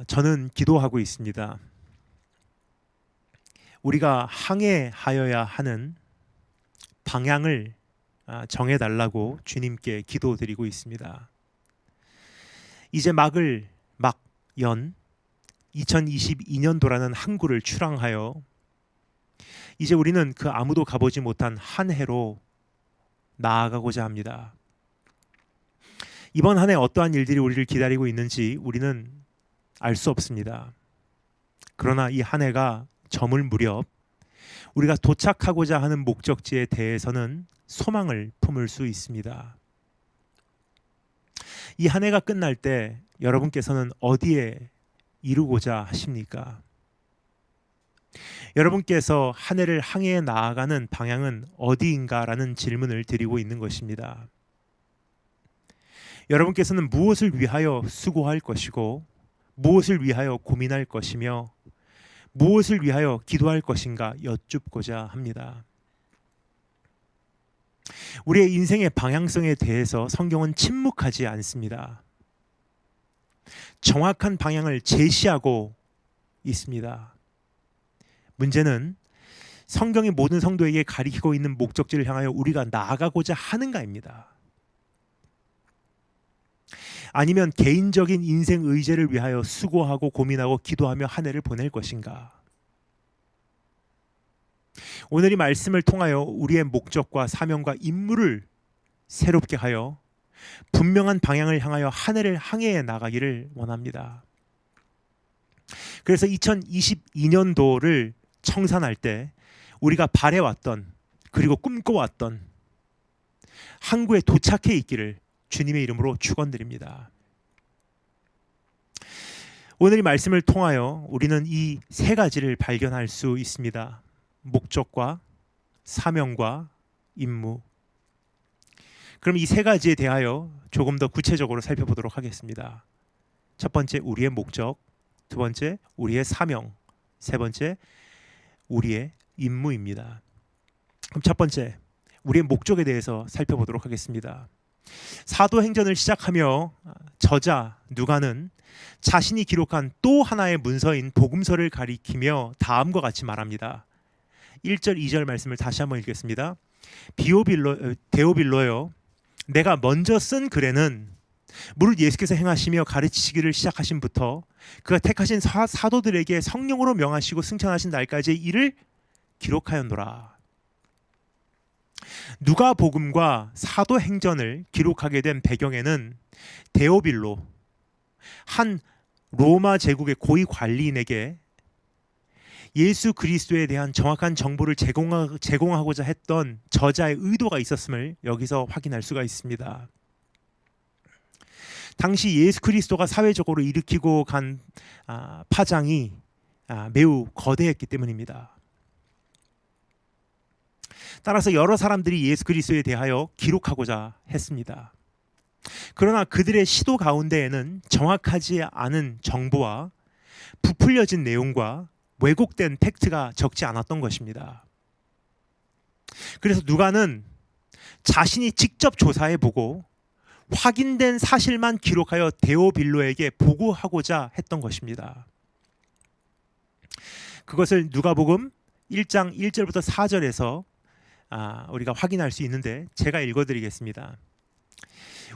저는 기도하고 있습니다. 우리가 항해하여야 하는 방향을 정해달라고 주님께 기도드리고 있습니다. 이제 막연 2022년도라는 항구를 출항하여 이제 우리는 그 아무도 가보지 못한 한 해로 나아가고자 합니다. 이번 한 해 어떠한 일들이 우리를 기다리고 있는지 우리는 알 수 없습니다. 그러나 이 한 해가 저물 무렵 우리가 도착하고자 하는 목적지에 대해서는 소망을 품을 수 있습니다. 이 한 해가 끝날 때 여러분께서는 어디에 이루고자 하십니까? 여러분께서 한 해를 항해해 나아가는 방향은 어디인가라는 질문을 드리고 있는 것입니다. 여러분께서는 무엇을 위하여 수고할 것이고 무엇을 위하여 고민할 것이며 무엇을 위하여 기도할 것인가 여쭙고자 합니다. 우리의 인생의 방향성에 대해서 성경은 침묵하지 않습니다. 정확한 방향을 제시하고 있습니다. 문제는 성경이 모든 성도에게 가리키고 있는 목적지를 향하여 우리가 나아가고자 하는가입니다. 아니면 개인적인 인생 의제를 위하여 수고하고 고민하고 기도하며 한 해를 보낼 것인가? 오늘 이 말씀을 통하여 우리의 목적과 사명과 임무를 새롭게 하여 분명한 방향을 향하여 한 해를 항해해 나가기를 원합니다. 그래서 2022년도를 청산할 때 우리가 바래왔던 그리고 꿈꿔왔던 항구에 도착해 있기를 주님의 이름으로 축원드립니다. 오늘 이 말씀을 통하여 우리는 이 세 가지를 발견할 수 있습니다. 목적과 사명과 임무. 그럼 이 세 가지에 대하여 조금 더 구체적으로 살펴보도록 하겠습니다. 첫 번째, 우리의 목적. 두 번째, 우리의 사명. 세 번째, 우리의 임무입니다. 그럼 첫 번째, 우리의 목적에 대해서 살펴보도록 하겠습니다. 사도행전을 시작하며 저자 누가는 자신이 기록한 또 하나의 문서인 복음서를 가리키며 다음과 같이 말합니다. 1절 2절 말씀을 다시 한번 읽겠습니다. 데오빌로여, 내가 먼저 쓴 글에는 무릇 예수께서 행하시며 가르치시기를 시작하신부터 그가 택하신 사도들에게 성령으로 명하시고 승천하신 날까지의 일을 기록하였노라. 누가복음과 사도행전을 기록하게 된 배경에는 데오빌로, 한 로마 제국의 고위 관리인에게 예수 그리스도에 대한 정확한 정보를 제공하고자 했던 저자의 의도가 있었음을 여기서 확인할 수가 있습니다. 당시 예수 그리스도가 사회적으로 일으키고 간 파장이 매우 거대했기 때문입니다. 따라서 여러 사람들이 예수 그리스도에 대하여 기록하고자 했습니다. 그러나 그들의 시도 가운데에는 정확하지 않은 정보와 부풀려진 내용과 왜곡된 팩트가 적지 않았던 것입니다. 그래서 누가는 자신이 직접 조사해보고 확인된 사실만 기록하여 데오빌로에게 보고하고자 했던 것입니다. 그것을 누가복음 1장 1절부터 4절에서 우리가 확인할 수 있는데 제가 읽어드리겠습니다.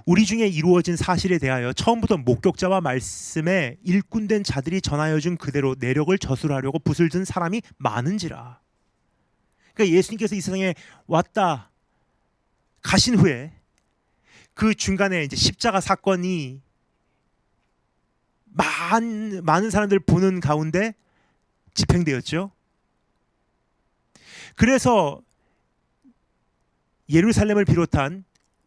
우리 중에 이루어진 사실에 대하여 처음부터 목격자와 말씀에 일꾼된 자들이 전하여 준 그대로 내력을 저술하려고 붓을 든 사람이 많은지라. 그러니까 예수님께서 이 세상에 왔다 가신 후에 그 중간에 이제 십자가 사건이 많은 사람들 보는 가운데 집행되었죠. 그래서 예루살렘을 비롯한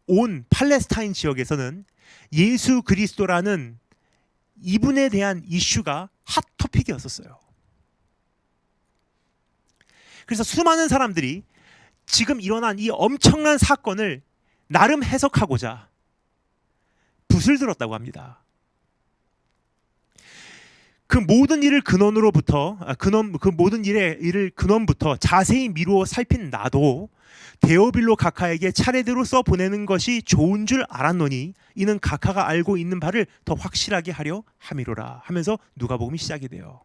온 팔레스타인 지역에서는 예수 그리스도라는 이분에 대한 이슈가 핫토픽이었었어요. 그래서 수많은 사람들이 지금 일어난 이 엄청난 사건을 나름 해석하고자 붓을 들었다고 합니다. 그 모든 일을 근원으로부터 그 모든 일을 근원부터 자세히 미루어 살핀 나도 데오빌로 각하에게 차례대로 써 보내는 것이 좋은 줄 알았노니 이는 각하가 알고 있는 바를 더 확실하게 하려 함이로라 하면서 누가복음이 시작이 돼요.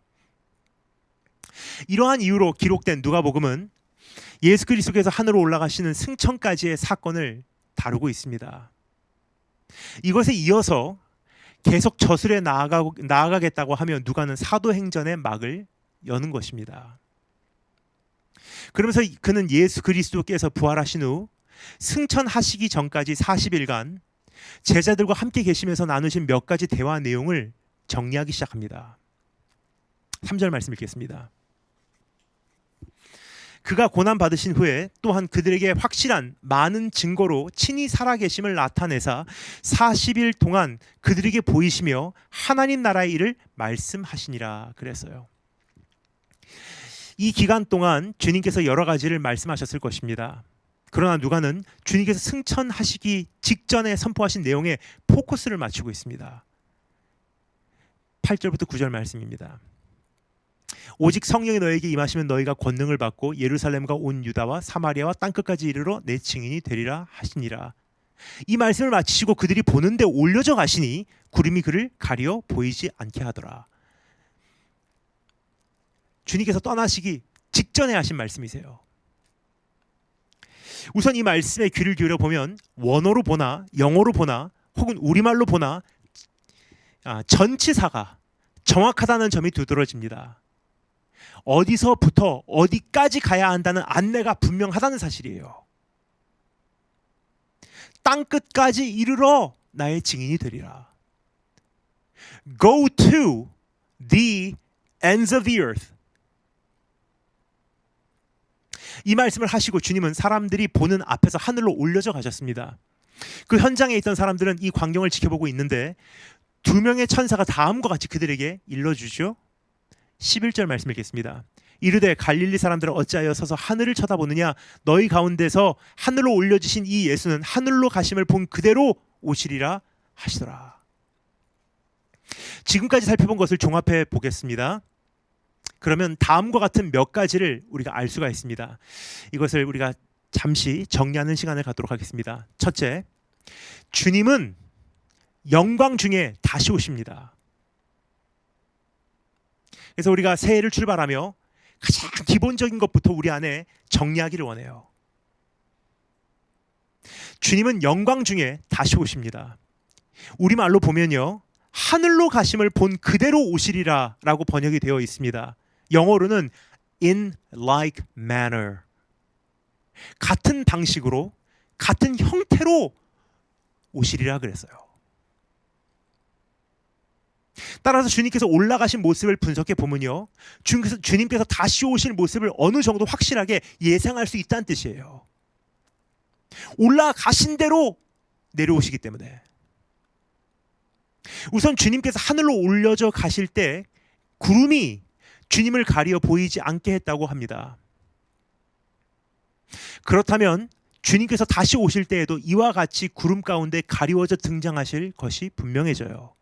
이러한 이유로 기록된 누가복음은 예수 그리스도께서 하늘로 올라가시는 승천까지의 사건을 다루고 있습니다. 이것에 이어서 계속 저술에 나아가겠다고 하며 누가는 사도행전의 막을 여는 것입니다. 그러면서 그는 예수 그리스도께서 부활하신 후 승천하시기 전까지 40일간 제자들과 함께 계시면서 나누신 몇 가지 대화 내용을 정리하기 시작합니다. 3절 말씀 읽겠습니다. 그가 고난받으신 후에 또한 그들에게 확실한 많은 증거로 친히 살아계심을 나타내사 40일 동안 그들에게 보이시며 하나님 나라의 일을 말씀하시니라 그랬어요. 이 기간 동안 주님께서 여러 가지를 말씀하셨을 것입니다. 그러나 누가는 주님께서 승천하시기 직전에 선포하신 내용에 포커스를 맞추고 있습니다. 8절부터 9절 말씀입니다. 오직 성령이 너에게 임하시면 너희가 권능을 받고 예루살렘과 온 유다와 사마리아와 땅끝까지 이르러 내 증인이 되리라 하시니라. 이 말씀을 마치시고 그들이 보는데 올려져 가시니 구름이 그를 가려 보이지 않게 하더라. 주님께서 떠나시기 직전에 하신 말씀이세요. 우선 이 말씀에 귀를 기울여 보면 원어로 보나 영어로 보나 혹은 우리말로 보나 전치사가 정확하다는 점이 두드러집니다. 어디서부터 어디까지 가야 한다는 안내가 분명하다는 사실이에요. 땅끝까지 이르러 나의 증인이 되리라. Go to the ends of the earth. 이 말씀을 하시고 주님은 사람들이 보는 앞에서 하늘로 올려져 가셨습니다. 그 현장에 있던 사람들은 이 광경을 지켜보고 있는데 두 명의 천사가 다음과 같이 그들에게 일러주죠. 11절 말씀 읽겠습니다. 이르되 갈릴리 사람들은 어찌하여 서서 하늘을 쳐다보느냐 너희 가운데서 하늘로 올려지신 이 예수는 하늘로 가심을 본 그대로 오시리라 하시더라. 지금까지 살펴본 것을 종합해 보겠습니다. 그러면 다음과 같은 몇 가지를 우리가 알 수가 있습니다. 이것을 우리가 잠시 정리하는 시간을 갖도록 하겠습니다. 첫째, 주님은 영광 중에 다시 오십니다. 그래서 우리가 새해를 출발하며 가장 기본적인 것부터 우리 안에 정리하기를 원해요. 주님은 영광 중에 다시 오십니다. 우리말로 보면요, 하늘로 가심을 본 그대로 오시리라 라고 번역이 되어 있습니다. 영어로는 in like manner, 같은 방식으로 같은 형태로 오시리라 그랬어요. 따라서 주님께서 올라가신 모습을 분석해 보면요, 주님께서 다시 오실 모습을 어느 정도 확실하게 예상할 수 있다는 뜻이에요. 올라가신 대로 내려오시기 때문에. 우선 주님께서 하늘로 올려져 가실 때 구름이 주님을 가리어 보이지 않게 했다고 합니다. 그렇다면 주님께서 다시 오실 때에도 이와 같이 구름 가운데 가리워져 등장하실 것이 분명해져요.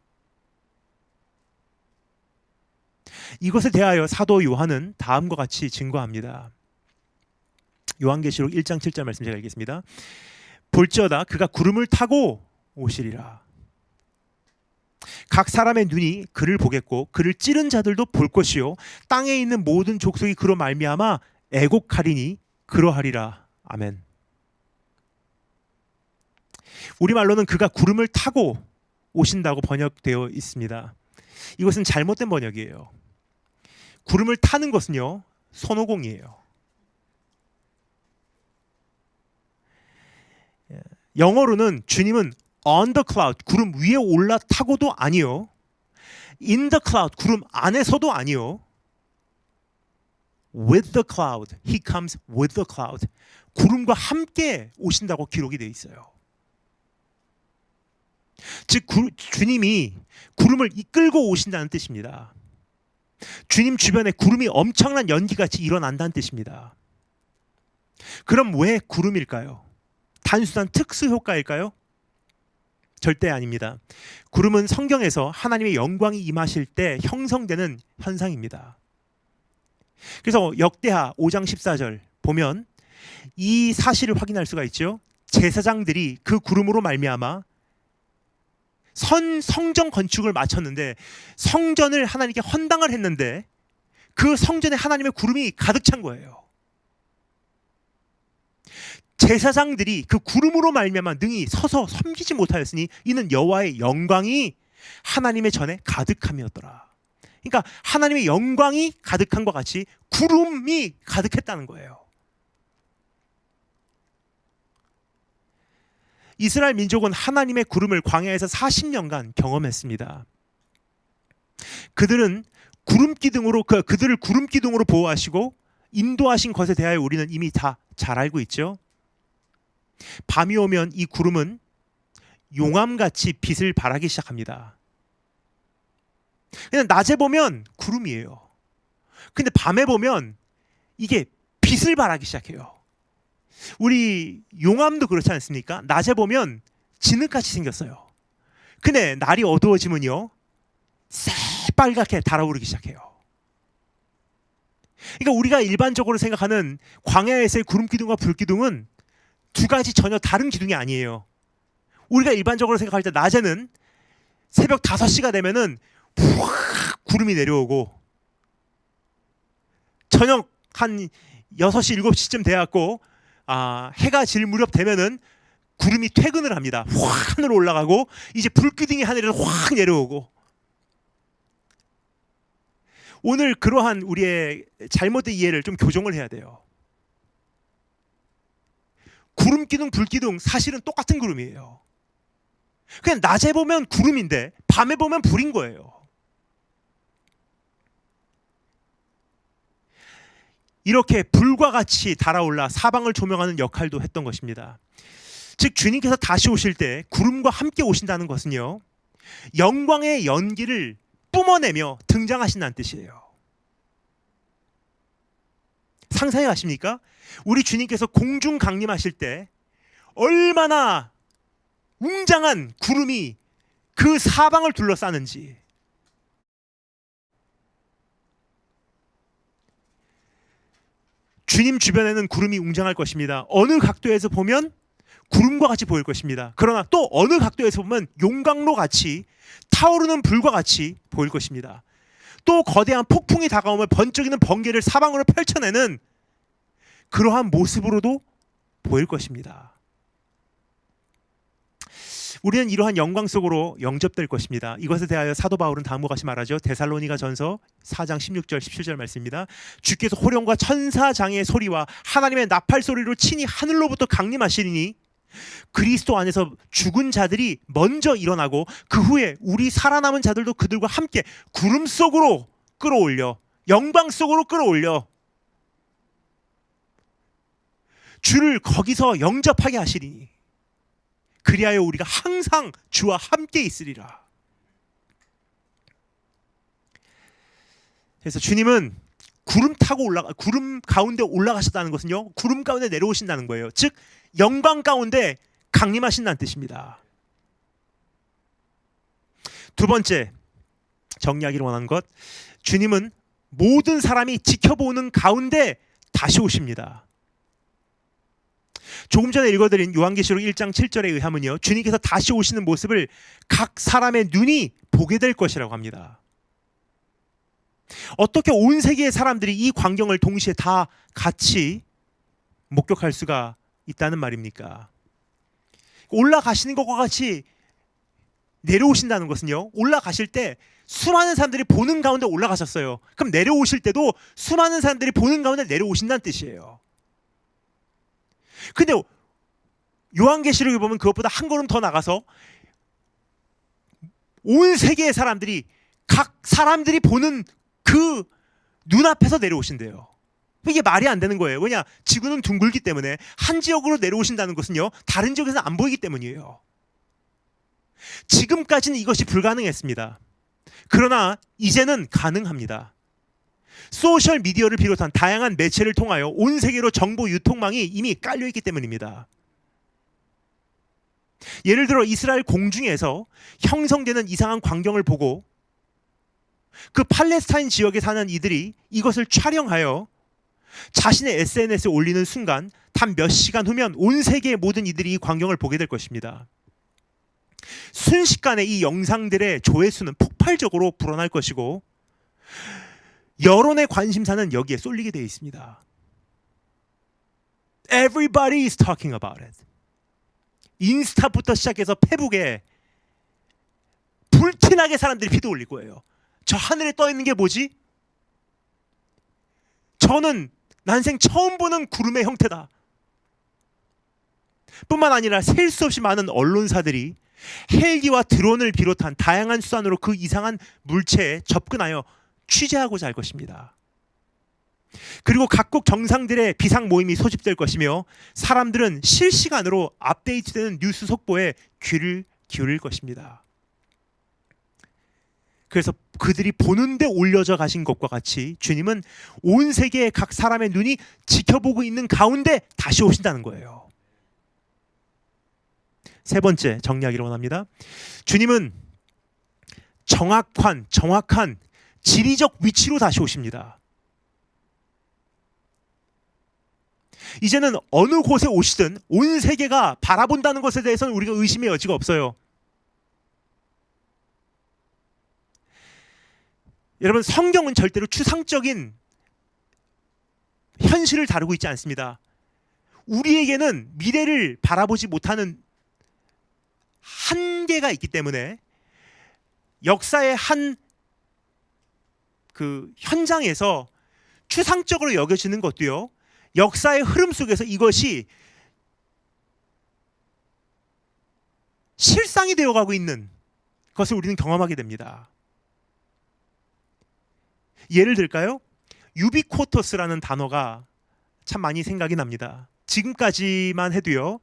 이것에 대하여 사도 요한은 다음과 같이 증거합니다. 요한계시록 1장 7절 말씀 제가 읽겠습니다. 볼지어다 그가 구름을 타고 오시리라. 각 사람의 눈이 그를 보겠고 그를 찌른 자들도 볼 것이요 땅에 있는 모든 족속이 그로 말미암아 애곡하리니 그러하리라. 아멘. 우리말로는 그가 구름을 타고 오신다고 번역되어 있습니다. 이것은 잘못된 번역이에요. 구름을 타는 것은요, 손오공이에요. 영어로는 주님은 on the cloud, 구름 위에 올라타고도 아니요, in the cloud, 구름 안에서도 아니요, with the cloud, he comes with the cloud, 구름과 함께 오신다고 기록이 되어 있어요. 즉 주님이 구름을 이끌고 오신다는 뜻입니다. 주님 주변에 구름이 엄청난 연기같이 일어난다는 뜻입니다. 그럼 왜 구름일까요? 단순한 특수 효과일까요? 절대 아닙니다. 구름은 성경에서 하나님의 영광이 임하실 때 형성되는 현상입니다. 그래서 역대하 5장 14절 보면 이 사실을 확인할 수가 있죠. 제사장들이 그 구름으로 말미암아 성전 건축을 마쳤는데, 성전을 하나님께 헌당을 했는데 그 성전에 하나님의 구름이 가득 찬 거예요. 제사장들이 그 구름으로 말미암아 능히 서서 섬기지 못하였으니 이는 여호와의 영광이 하나님의 전에 가득함이었더라. 그러니까 하나님의 영광이 가득한 것 같이 구름이 가득했다는 거예요. 이스라엘 민족은 하나님의 구름을 광야에서 40년간 경험했습니다. 그들은 그들을 구름 기둥으로 보호하시고 인도하신 것에 대하여 우리는 이미 다 잘 알고 있죠. 밤이 오면 이 구름은 용암같이 빛을 발하기 시작합니다. 그냥 낮에 보면 구름이에요. 근데 밤에 보면 이게 빛을 발하기 시작해요. 우리 용암도 그렇지 않습니까? 낮에 보면 진흙같이 생겼어요. 근데 날이 어두워지면요, 새빨갛게 달아오르기 시작해요. 그러니까 우리가 일반적으로 생각하는 광야에서의 구름 기둥과 불 기둥은 두 가지 전혀 다른 기둥이 아니에요. 우리가 일반적으로 생각할 때 낮에는 새벽 5시가 되면은 확 구름이 내려오고, 저녁 한 6시, 7시쯤 돼갖고 해가 질 무렵 되면은 구름이 퇴근을 합니다. 확 하늘로 올라가고 이제 불기둥이 하늘에서 확 내려오고. 오늘 그러한 우리의 잘못된 이해를 좀 교정을 해야 돼요. 구름 기둥, 불 기둥 사실은 똑같은 구름이에요. 그냥 낮에 보면 구름인데 밤에 보면 불인 거예요. 이렇게 불과 같이 달아올라 사방을 조명하는 역할도 했던 것입니다. 즉 주님께서 다시 오실 때 구름과 함께 오신다는 것은요, 영광의 연기를 뿜어내며 등장하신다는 뜻이에요. 상상해 가십니까? 우리 주님께서 공중 강림하실 때 얼마나 웅장한 구름이 그 사방을 둘러싸는지. 주님 주변에는 구름이 웅장할 것입니다. 어느 각도에서 보면 구름과 같이 보일 것입니다. 그러나 또 어느 각도에서 보면 용광로 같이 타오르는 불과 같이 보일 것입니다. 또 거대한 폭풍이 다가오면 번쩍이는 번개를 사방으로 펼쳐내는 그러한 모습으로도 보일 것입니다. 우리는 이러한 영광 속으로 영접될 것입니다. 이것에 대하여 사도 바울은 다음과 같이 말하죠. 데살로니가전서 4장 16절 17절 말씀입니다. 주께서 호령과 천사장의 소리와 하나님의 나팔 소리로 친히 하늘로부터 강림하시리니 그리스도 안에서 죽은 자들이 먼저 일어나고 그 후에 우리 살아남은 자들도 그들과 함께 구름 속으로 끌어올려 영광 속으로 끌어올려 주를 거기서 영접하게 하시리니 그리하여 우리가 항상 주와 함께 있으리라. 그래서 주님은 구름 가운데 올라가셨다는 것은요, 구름 가운데 내려오신다는 거예요. 즉 영광 가운데 강림하신다는 뜻입니다. 두 번째 정리하기를 원하는 것, 주님은 모든 사람이 지켜보는 가운데 다시 오십니다. 조금 전에 읽어드린 요한계시록 1장 7절에 의하면요, 주님께서 다시 오시는 모습을 각 사람의 눈이 보게 될 것이라고 합니다. 어떻게 온 세계의 사람들이 이 광경을 동시에 다 같이 목격할 수가 있다는 말입니까? 올라가시는 것과 같이 내려오신다는 것은요, 올라가실 때 수많은 사람들이 보는 가운데 올라가셨어요. 그럼 내려오실 때도 수많은 사람들이 보는 가운데 내려오신다는 뜻이에요. 근데 요한계시록에 보면 그것보다 한 걸음 더 나가서 온 세계의 사람들이 각 사람들이 보는 그 눈앞에서 내려오신대요. 이게 말이 안 되는 거예요. 왜냐? 지구는 둥글기 때문에 한 지역으로 내려오신다는 것은요, 다른 지역에서는 안 보이기 때문이에요. 지금까지는 이것이 불가능했습니다. 그러나 이제는 가능합니다. 소셜 미디어를 비롯한 다양한 매체를 통하여 온 세계로 정보 유통망이 이미 깔려있기 때문입니다. 예를 들어 이스라엘 공중에서 형성되는 이상한 광경을 보고 그 팔레스타인 지역에 사는 이들이 이것을 촬영하여 자신의 SNS에 올리는 순간 단 몇 시간 후면 온 세계의 모든 이들이 이 광경을 보게 될 것입니다. 순식간에 이 영상들의 조회수는 폭발적으로 불어날 것이고 여론의 관심사는 여기에 쏠리게 되어 있습니다. Everybody is talking about it. 인스타부터 시작해서 페북에 불티나게 사람들이 피드 올릴 거예요. 저 하늘에 떠 있는 게 뭐지? 저는 난생 처음 보는 구름의 형태다. 뿐만 아니라 셀 수 없이 많은 언론사들이 헬기와 드론을 비롯한 다양한 수단으로 그 이상한 물체에 접근하여 취재하고자 할 것입니다. 그리고 각국 정상들의 비상 모임이 소집될 것이며 사람들은 실시간으로 업데이트되는 뉴스 속보에 귀를 기울일 것입니다. 그래서 그들이 보는데 올려져 가신 것과 같이 주님은 온 세계의 각 사람의 눈이 지켜보고 있는 가운데 다시 오신다는 거예요. 세 번째 정리하기를 원합니다. 주님은 정확한 지리적 위치로 다시 오십니다. 이제는 어느 곳에 오시든 온 세계가 바라본다는 것에 대해서는 우리가 의심의 여지가 없어요. 여러분, 성경은 절대로 추상적인 현실을 다루고 있지 않습니다. 우리에게는 미래를 바라보지 못하는 한계가 있기 때문에 역사의 한 그 현장에서 추상적으로 여겨지는 것도요, 역사의 흐름 속에서 이것이 실상이 되어가고 있는 것을 우리는 경험하게 됩니다. 예를 들까요? 유비쿼터스라는 단어가 참 많이 생각이 납니다. 지금까지만 해도요,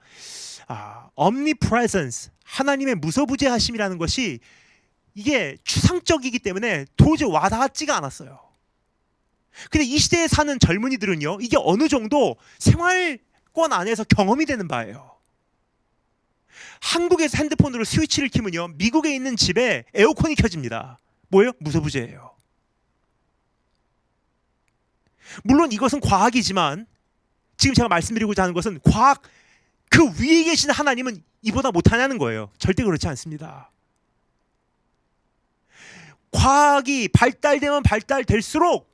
omnipresence, 하나님의 무소부재하심이라는 것이 이게 추상적이기 때문에 도저히 와닿지가 않았어요. 근데 이 시대에 사는 젊은이들은요, 이게 어느 정도 생활권 안에서 경험이 되는 바예요. 한국에서 핸드폰으로 스위치를 켜면요, 미국에 있는 집에 에어컨이 켜집니다. 뭐예요? 무소부재예요. 물론 이것은 과학이지만 지금 제가 말씀드리고자 하는 것은 과학 그 위에 계신 하나님은 이보다 못하냐는 거예요. 절대 그렇지 않습니다. 과학이 발달되면 발달될수록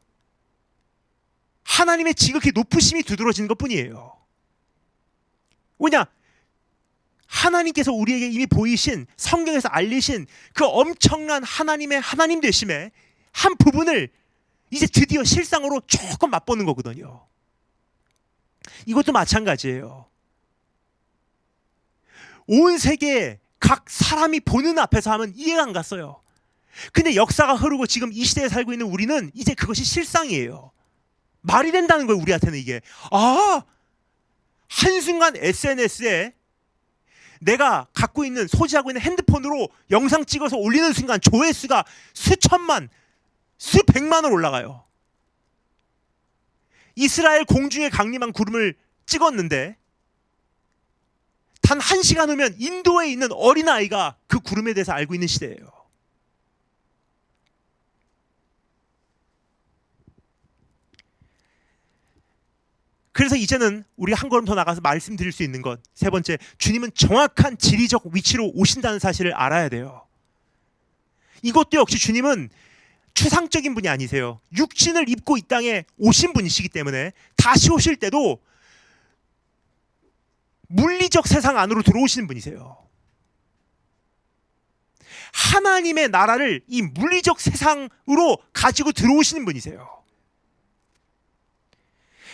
하나님의 지극히 높으심이 두드러지는 것뿐이에요. 왜냐? 하나님께서 우리에게 이미 보이신, 성경에서 알리신 그 엄청난 하나님의 하나님 되심의 한 부분을 이제 드디어 실상으로 조금 맛보는 거거든요. 이것도 마찬가지예요. 온 세계에 각 사람이 보는 앞에서 하면 이해가 안 갔어요. 근데 역사가 흐르고 지금 이 시대에 살고 있는 우리는 이제 그것이 실상이에요. 말이 된다는 거예요, 우리한테는 이게. 한순간 SNS에 내가 갖고 있는, 소지하고 있는 핸드폰으로 영상 찍어서 올리는 순간 조회수가 수천만, 수백만으로 올라가요. 이스라엘 공중에 강림한 구름을 찍었는데 단 1시간 후면 인도에 있는 어린아이가 그 구름에 대해서 알고 있는 시대예요. 그래서 이제는 우리 한 걸음 더 나가서 말씀드릴 수 있는 것, 세 번째, 주님은 정확한 지리적 위치로 오신다는 사실을 알아야 돼요. 이것도 역시 주님은 추상적인 분이 아니세요. 육신을 입고 이 땅에 오신 분이시기 때문에 다시 오실 때도 물리적 세상 안으로 들어오시는 분이세요. 하나님의 나라를 이 물리적 세상으로 가지고 들어오시는 분이세요.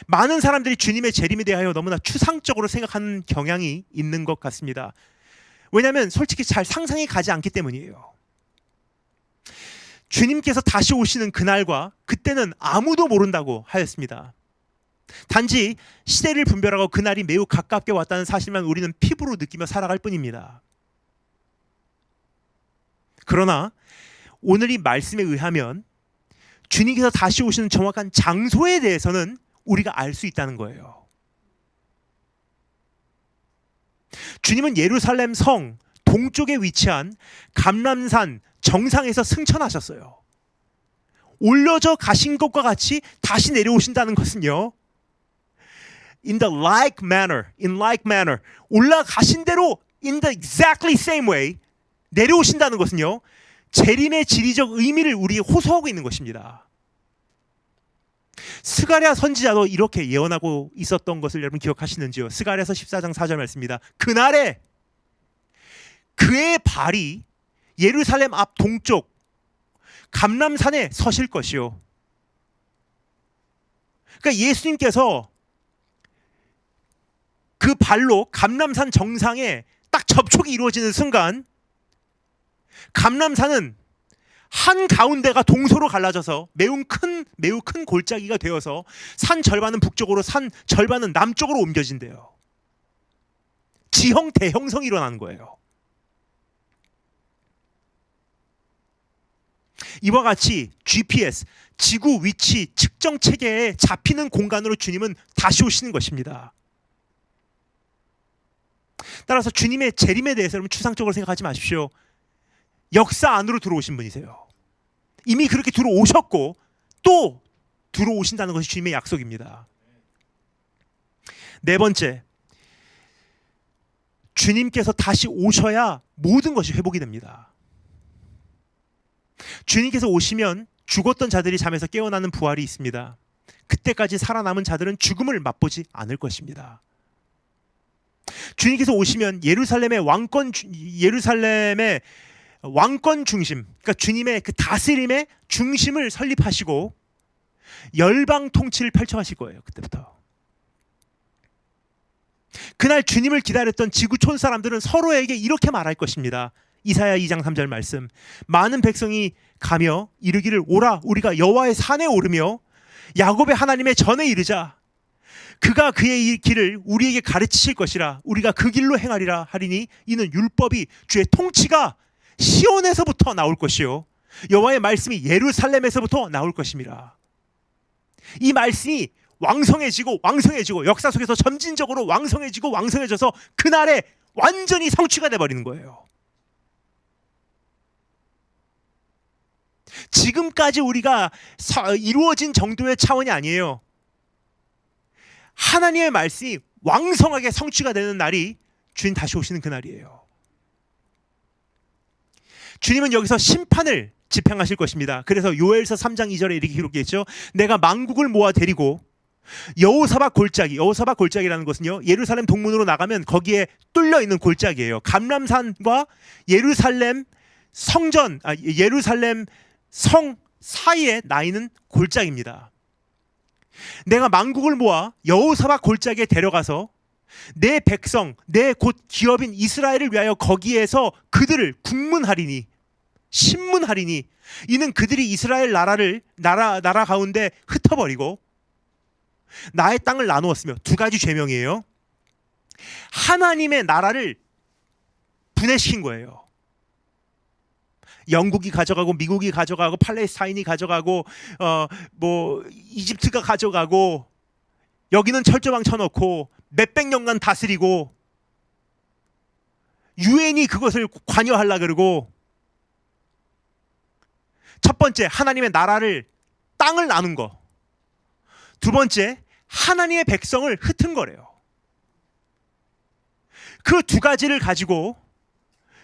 많은 사람들이 주님의 재림에 대하여 너무나 추상적으로 생각하는 경향이 있는 것 같습니다. 왜냐하면 솔직히 잘 상상이 가지 않기 때문이에요. 주님께서 다시 오시는 그날과 그때는 아무도 모른다고 하였습니다. 단지 시대를 분별하고 그날이 매우 가깝게 왔다는 사실만 우리는 피부로 느끼며 살아갈 뿐입니다. 그러나 오늘 이 말씀에 의하면 주님께서 다시 오시는 정확한 장소에 대해서는 우리가 알 수 있다는 거예요. 주님은 예루살렘 성 동쪽에 위치한 감람산 정상에서 승천하셨어요. 올려져 가신 것과 같이 다시 내려오신다는 것은요, in like manner, 올라가신 대로 in the exactly same way 내려오신다는 것은요, 재림의 지리적 의미를 우리에게 호소하고 있는 것입니다. 스가랴 선지자도 이렇게 예언하고 있었던 것을 여러분 기억하시는지요? 스가랴서 14장 4절 말씀입니다. 그날에 그의 발이 예루살렘 앞 동쪽 감람산에 서실 것이요. 그러니까 예수님께서 그 발로 감람산 정상에 딱 접촉이 이루어지는 순간 감람산은 한 가운데가 동서로 갈라져서 매우 큰 골짜기가 되어서 산 절반은 북쪽으로, 산 절반은 남쪽으로 옮겨진대요. 지형 대형성이 일어나는 거예요. 이와 같이 GPS, 지구 위치 측정 체계에 잡히는 공간으로 주님은 다시 오시는 것입니다. 따라서 주님의 재림에 대해서 여러분 추상적으로 생각하지 마십시오. 역사 안으로 들어오신 분이세요. 이미 그렇게 들어오셨고 또 들어오신다는 것이 주님의 약속입니다. 네 번째, 주님께서 다시 오셔야 모든 것이 회복이 됩니다. 주님께서 오시면 죽었던 자들이 잠에서 깨어나는 부활이 있습니다. 그때까지 살아남은 자들은 죽음을 맛보지 않을 것입니다. 주님께서 오시면 예루살렘의 왕권 중심, 그러니까 주님의 그 다스림의 중심을 설립하시고 열방 통치를 펼쳐가실 거예요. 그때부터. 그날 주님을 기다렸던 지구촌 사람들은 서로에게 이렇게 말할 것입니다. 이사야 2장 3절 말씀. 많은 백성이 가며 이르기를 오라, 우리가 여호와의 산에 오르며 야곱의 하나님의 전에 이르자. 그가 그의 길을 우리에게 가르치실 것이라. 우리가 그 길로 행하리라 하리니 이는 율법이 주의 통치가 시온에서부터 나올 것이요 여호와의 말씀이 예루살렘에서부터 나올 것입니다. 이 말씀이 왕성해지고 역사 속에서 점진적으로 왕성해져서 그날에 완전히 성취가 돼버리는 거예요. 지금까지 우리가 이루어진 정도의 차원이 아니에요. 하나님의 말씀이 왕성하게 성취가 되는 날이 주님 다시 오시는 그날이에요. 주님은 여기서 심판을 집행하실 것입니다. 그래서 요엘서 3장 2절에 이렇게 기록되어 있죠. 내가 만국을 모아 데리고 여호사밧 골짜기라는 것은요, 예루살렘 동문으로 나가면 거기에 뚫려 있는 골짜기예요. 감람산과 예루살렘 성 사이에 나 있는 골짜기입니다. 내가 만국을 모아 여호사밧 골짜기에 데려가서 내 백성, 내 곧 기업인 이스라엘을 위하여 거기에서 그들을 국문하리니, 신문하리니, 이는 그들이 이스라엘 나라 가운데 흩어버리고 나의 땅을 나누었으며, 두 가지 죄명이에요. 하나님의 나라를 분해시킨 거예요. 영국이 가져가고 미국이 가져가고 팔레스타인이 가져가고 이집트가 가져가고 여기는 철조망 쳐놓고 몇백 년간 다스리고 유엔이 그것을 관여하려고 그러고, 첫 번째 하나님의 나라를, 땅을 나눈 거, 두 번째 하나님의 백성을 흩은 거래요. 그 두 가지를 가지고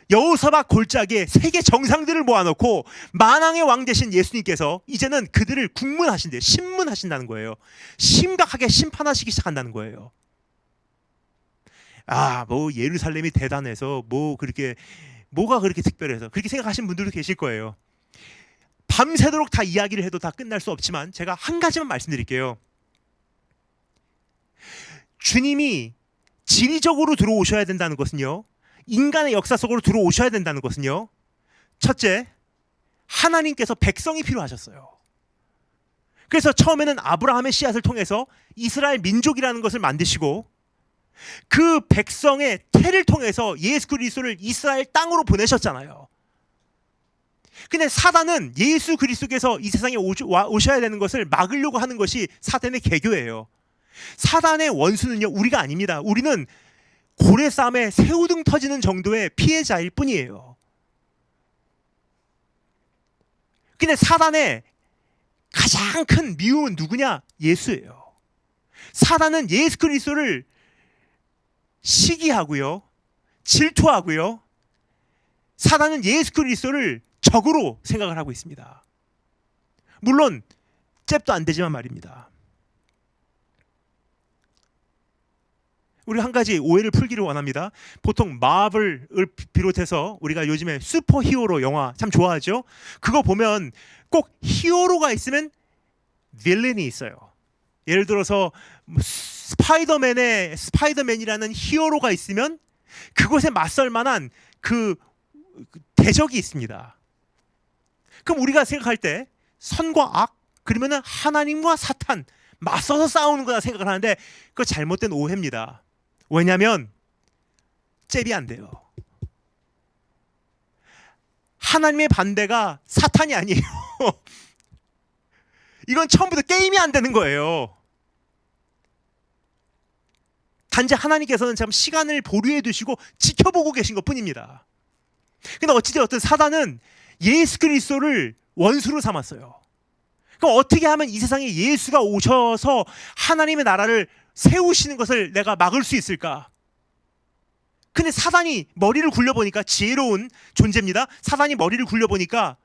여호사밧 골짜기에 세계 정상들을 모아놓고 만왕의 왕 되신 예수님께서 이제는 그들을 국문하신대요. 신문하신다는 거예요. 심각하게 심판하시기 시작한다는 거예요. 예루살렘이 대단해서 뭐가 그렇게 특별해서 그렇게 생각하시는 분들도 계실 거예요. 밤새도록 다 이야기를 해도 다 끝날 수 없지만 제가 한 가지만 말씀드릴게요. 주님이 지리적으로 들어오셔야 된다는 것은요, 인간의 역사 속으로 들어오셔야 된다는 것은요, 첫째, 하나님께서 백성이 필요하셨어요. 그래서 처음에는 아브라함의 씨앗을 통해서 이스라엘 민족이라는 것을 만드시고, 그 백성의 태를 통해서 예수 그리스도를 이스라엘 땅으로 보내셨잖아요. 근데 사단은 예수 그리스도께서 이 세상에 오셔야 되는 것을 막으려고 하는 것이 사단의 계교예요. 사단의 원수는요, 우리가 아닙니다. 우리는 고래싸움에 새우등 터지는 정도의 피해자일 뿐이에요. 근데 사단의 가장 큰 미움은 누구냐? 예수예요. 사단은 예수 그리스도를 시기하고요, 질투하고요, 사단은 예수 그리스도를 적으로 생각을 하고 있습니다. 물론 잽도 안 되지만 말입니다. 우리 한 가지 오해를 풀기를 원합니다. 보통 마블을 비롯해서 우리가 요즘에 슈퍼히어로 영화 참 좋아하죠. 그거 보면 꼭 히어로가 있으면 빌런이 있어요. 예를 들어서 스파이더맨이라는 히어로가 있으면 그것에 맞설 만한 그 대적이 있습니다. 그럼 우리가 생각할 때 선과 악, 그러면은 하나님과 사탄 맞서서 싸우는 거다 생각을 하는데 그거 잘못된 오해입니다. 왜냐하면 잽이 안 돼요. 하나님의 반대가 사탄이 아니에요. 이건 처음부터 게임이 안 되는 거예요. 단지 하나님께서는 참 시간을 보류해 두시고 지켜보고 계신 것 뿐입니다. 근데 어찌되었든 사단은 예수 그리스도를 원수로 삼았어요. 그럼 어떻게 하면 이 세상에 예수가 오셔서 하나님의 나라를 세우시는 것을 내가 막을 수 있을까? 근데 사단이 머리를 굴려보니까 지혜로운 존재입니다. 사단이 머리를 굴려보니까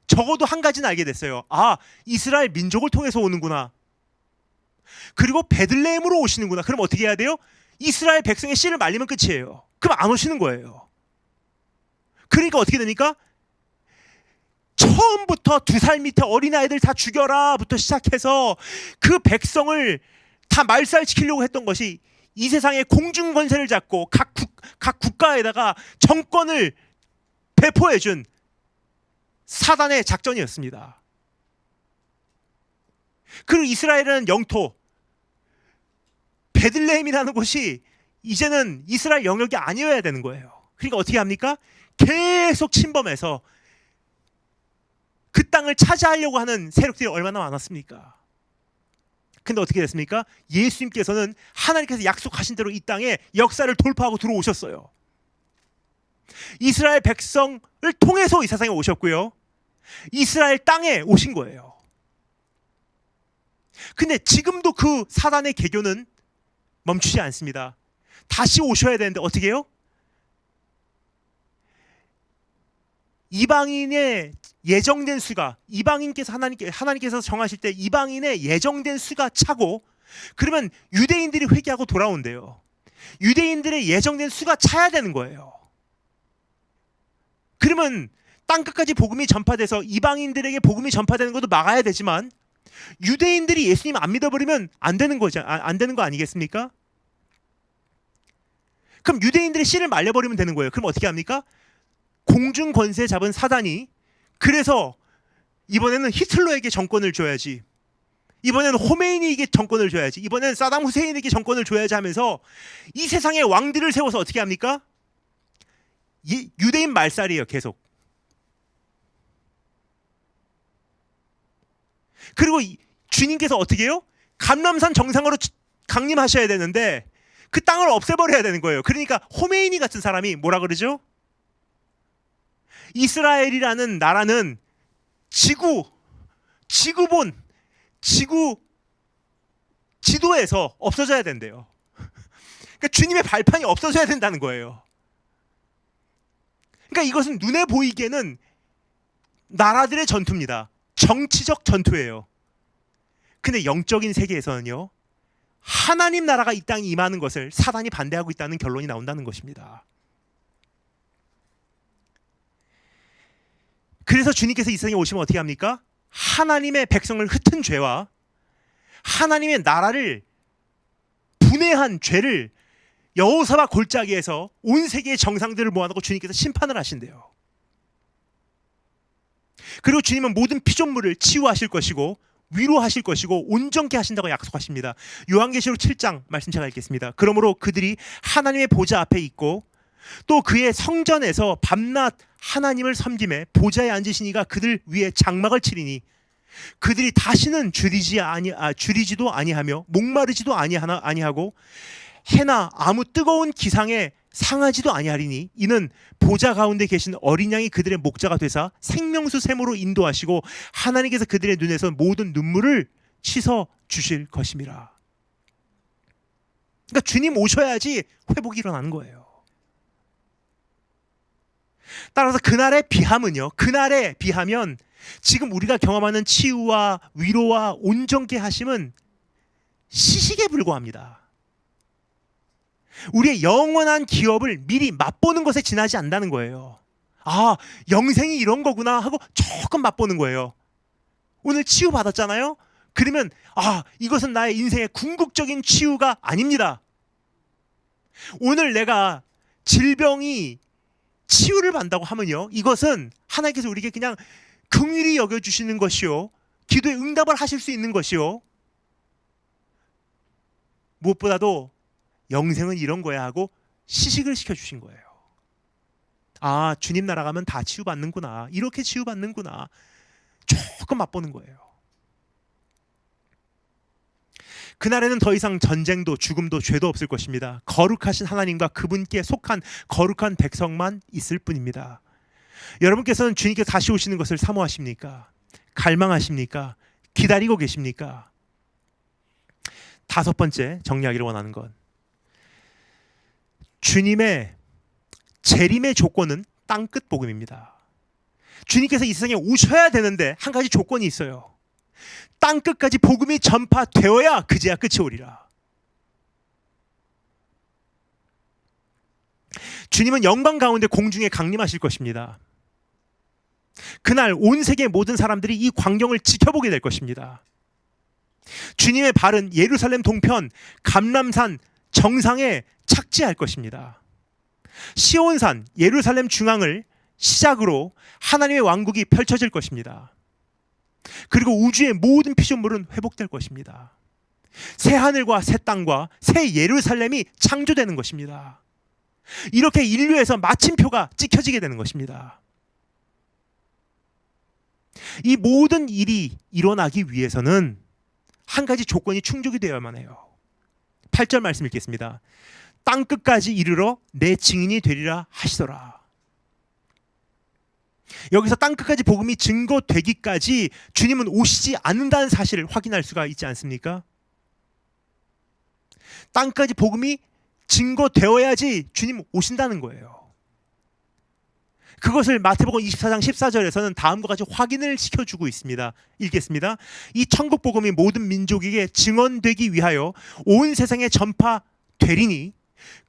적어도 한 가지는 알게 됐어요. 아, 이스라엘 민족을 통해서 오는구나. 그리고 베들레헴으로 오시는구나. 그럼 어떻게 해야 돼요? 이스라엘 백성의 씨를 말리면 끝이에요. 그럼 안 오시는 거예요. 그러니까 어떻게 되니까? 처음부터 2살 밑에 어린아이들 다 죽여라 부터 시작해서 그 백성을 다 말살시키려고 했던 것이 이 세상의 공중권세를 잡고 각 국가에다가 정권을 배포해준 사단의 작전이었습니다. 그리고 이스라엘은 영토 베들레헴이라는 곳이 이제는 이스라엘 영역이 아니어야 되는 거예요. 그러니까 어떻게 합니까? 계속 침범해서 그 땅을 차지하려고 하는 세력들이 얼마나 많았습니까? 근데 어떻게 됐습니까? 예수님께서는 하나님께서 약속하신 대로 이 땅에 역사를 돌파하고 들어오셨어요. 이스라엘 백성을 통해서 이 세상에 오셨고요. 이스라엘 땅에 오신 거예요. 근데 지금도 그 사단의 계교는 멈추지 않습니다. 다시 오셔야 되는데 어떻게 해요? 이방인의 예정된 수가, 이방인께서 하나님께서 정하실 때 이방인의 예정된 수가 차고, 그러면 유대인들이 회개하고 돌아온대요. 유대인들의 예정된 수가 차야 되는 거예요. 그러면 땅끝까지 복음이 전파돼서 이방인들에게 복음이 전파되는 것도 막아야 되지만 유대인들이 예수님 안 믿어버리면 안 되는 거죠. 안 되는 거 아니겠습니까? 그럼 유대인들의 씨를 말려버리면 되는 거예요. 그럼 어떻게 합니까? 공중 권세 잡은 사단이 그래서 이번에는 히틀러에게 정권을 줘야지, 이번에는 호메이니에게 정권을 줘야지, 이번에는 사담 후세인에게 정권을 줘야지 하면서 이 세상의 왕들을 세워서 어떻게 합니까? 유대인 말살이에요. 계속. 그리고 주님께서 어떻게 해요? 감람산 정상으로 강림하셔야 되는데 그 땅을 없애버려야 되는 거예요. 그러니까 호메이니 같은 사람이 뭐라 그러죠? 이스라엘이라는 나라는 지구 지도에서 없어져야 된대요. 그러니까 주님의 발판이 없어져야 된다는 거예요. 그러니까 이것은 눈에 보이기에는 나라들의 전투입니다. 정치적 전투예요. 근데 영적인 세계에서는요, 하나님 나라가 이 땅에 임하는 것을 사단이 반대하고 있다는 결론이 나온다는 것입니다. 그래서 주님께서 이 세상에 오시면 어떻게 합니까? 하나님의 백성을 흩은 죄와 하나님의 나라를 분해한 죄를 여호사밧 골짜기에서 온 세계의 정상들을 모아놓고 주님께서 심판을 하신대요. 그리고 주님은 모든 피조물을 치유하실 것이고 위로하실 것이고 온전케 하신다고 약속하십니다. 요한계시록 7장 말씀 제가 읽겠습니다. 그러므로 그들이 하나님의 보좌 앞에 있고 또 그의 성전에서 밤낮 하나님을 섬김에 보좌에 앉으신 이가 그들 위에 장막을 치리니 그들이 다시는 줄이지도 아니하며 목마르지도 아니하고 해나 아무 뜨거운 기상에 상하지도 아니하리니 이는 보좌 가운데 계신 어린 양이 그들의 목자가 되사 생명수 샘으로 인도하시고 하나님께서 그들의 눈에서 모든 눈물을 씻어 주실 것임이라. 그러니까 주님 오셔야지 회복이 일어나는 거예요. 따라서 그날의 비함은요, 그날에 비하면 지금 우리가 경험하는 치유와 위로와 온전케 하심은 시식에 불과합니다. 우리의 영원한 기업을 미리 맛보는 것에 지나지 않는다는 거예요. 아, 영생이 이런 거구나 하고 조금 맛보는 거예요. 오늘 치유 받았잖아요. 그러면 이것은 나의 인생의 궁극적인 치유가 아닙니다. 오늘 내가 질병이 치유를 받는다고 하면요, 이것은 하나님께서 우리에게 그냥 긍휼히 여겨주시는 것이요, 기도에 응답을 하실 수 있는 것이요, 무엇보다도 영생은 이런 거야 하고 시식을 시켜주신 거예요. 아, 주님 나라 가면 다 치유받는구나, 이렇게 치유받는구나, 조금 맛보는 거예요. 그날에는 더 이상 전쟁도 죽음도 죄도 없을 것입니다. 거룩하신 하나님과 그분께 속한 거룩한 백성만 있을 뿐입니다. 여러분께서는 주님께서 다시 오시는 것을 사모하십니까? 갈망하십니까? 기다리고 계십니까? 다섯 번째 정리하기를 원하는 건, 주님의 재림의 조건은 땅끝 복음입니다. 주님께서 이 세상에 오셔야 되는데 한 가지 조건이 있어요. 땅끝까지 복음이 전파되어야 그제야 끝이 오리라. 주님은 영광 가운데 공중에 강림하실 것입니다. 그날 온 세계 모든 사람들이 이 광경을 지켜보게 될 것입니다. 주님의 발은 예루살렘 동편 감람산 정상에 착지할 것입니다. 시온산 예루살렘 중앙을 시작으로 하나님의 왕국이 펼쳐질 것입니다. 그리고 우주의 모든 피조물은 회복될 것입니다. 새 하늘과 새 땅과 새 예루살렘이 창조되는 것입니다. 이렇게 인류에서 마침표가 찍혀지게 되는 것입니다. 이 모든 일이 일어나기 위해서는 한 가지 조건이 충족이 되어야만 해요. 8절 말씀 읽겠습니다. 땅끝까지 이르러 내 증인이 되리라 하시더라. 여기서 땅끝까지 복음이 증거되기까지 주님은 오시지 않는다는 사실을 확인할 수가 있지 않습니까? 땅까지 복음이 증거되어야지 주님 오신다는 거예요. 그것을 마태복음 24장 14절에서는 다음과 같이 확인을 시켜주고 있습니다. 읽겠습니다. 이 천국 복음이 모든 민족에게 증언되기 위하여 온 세상에 전파되리니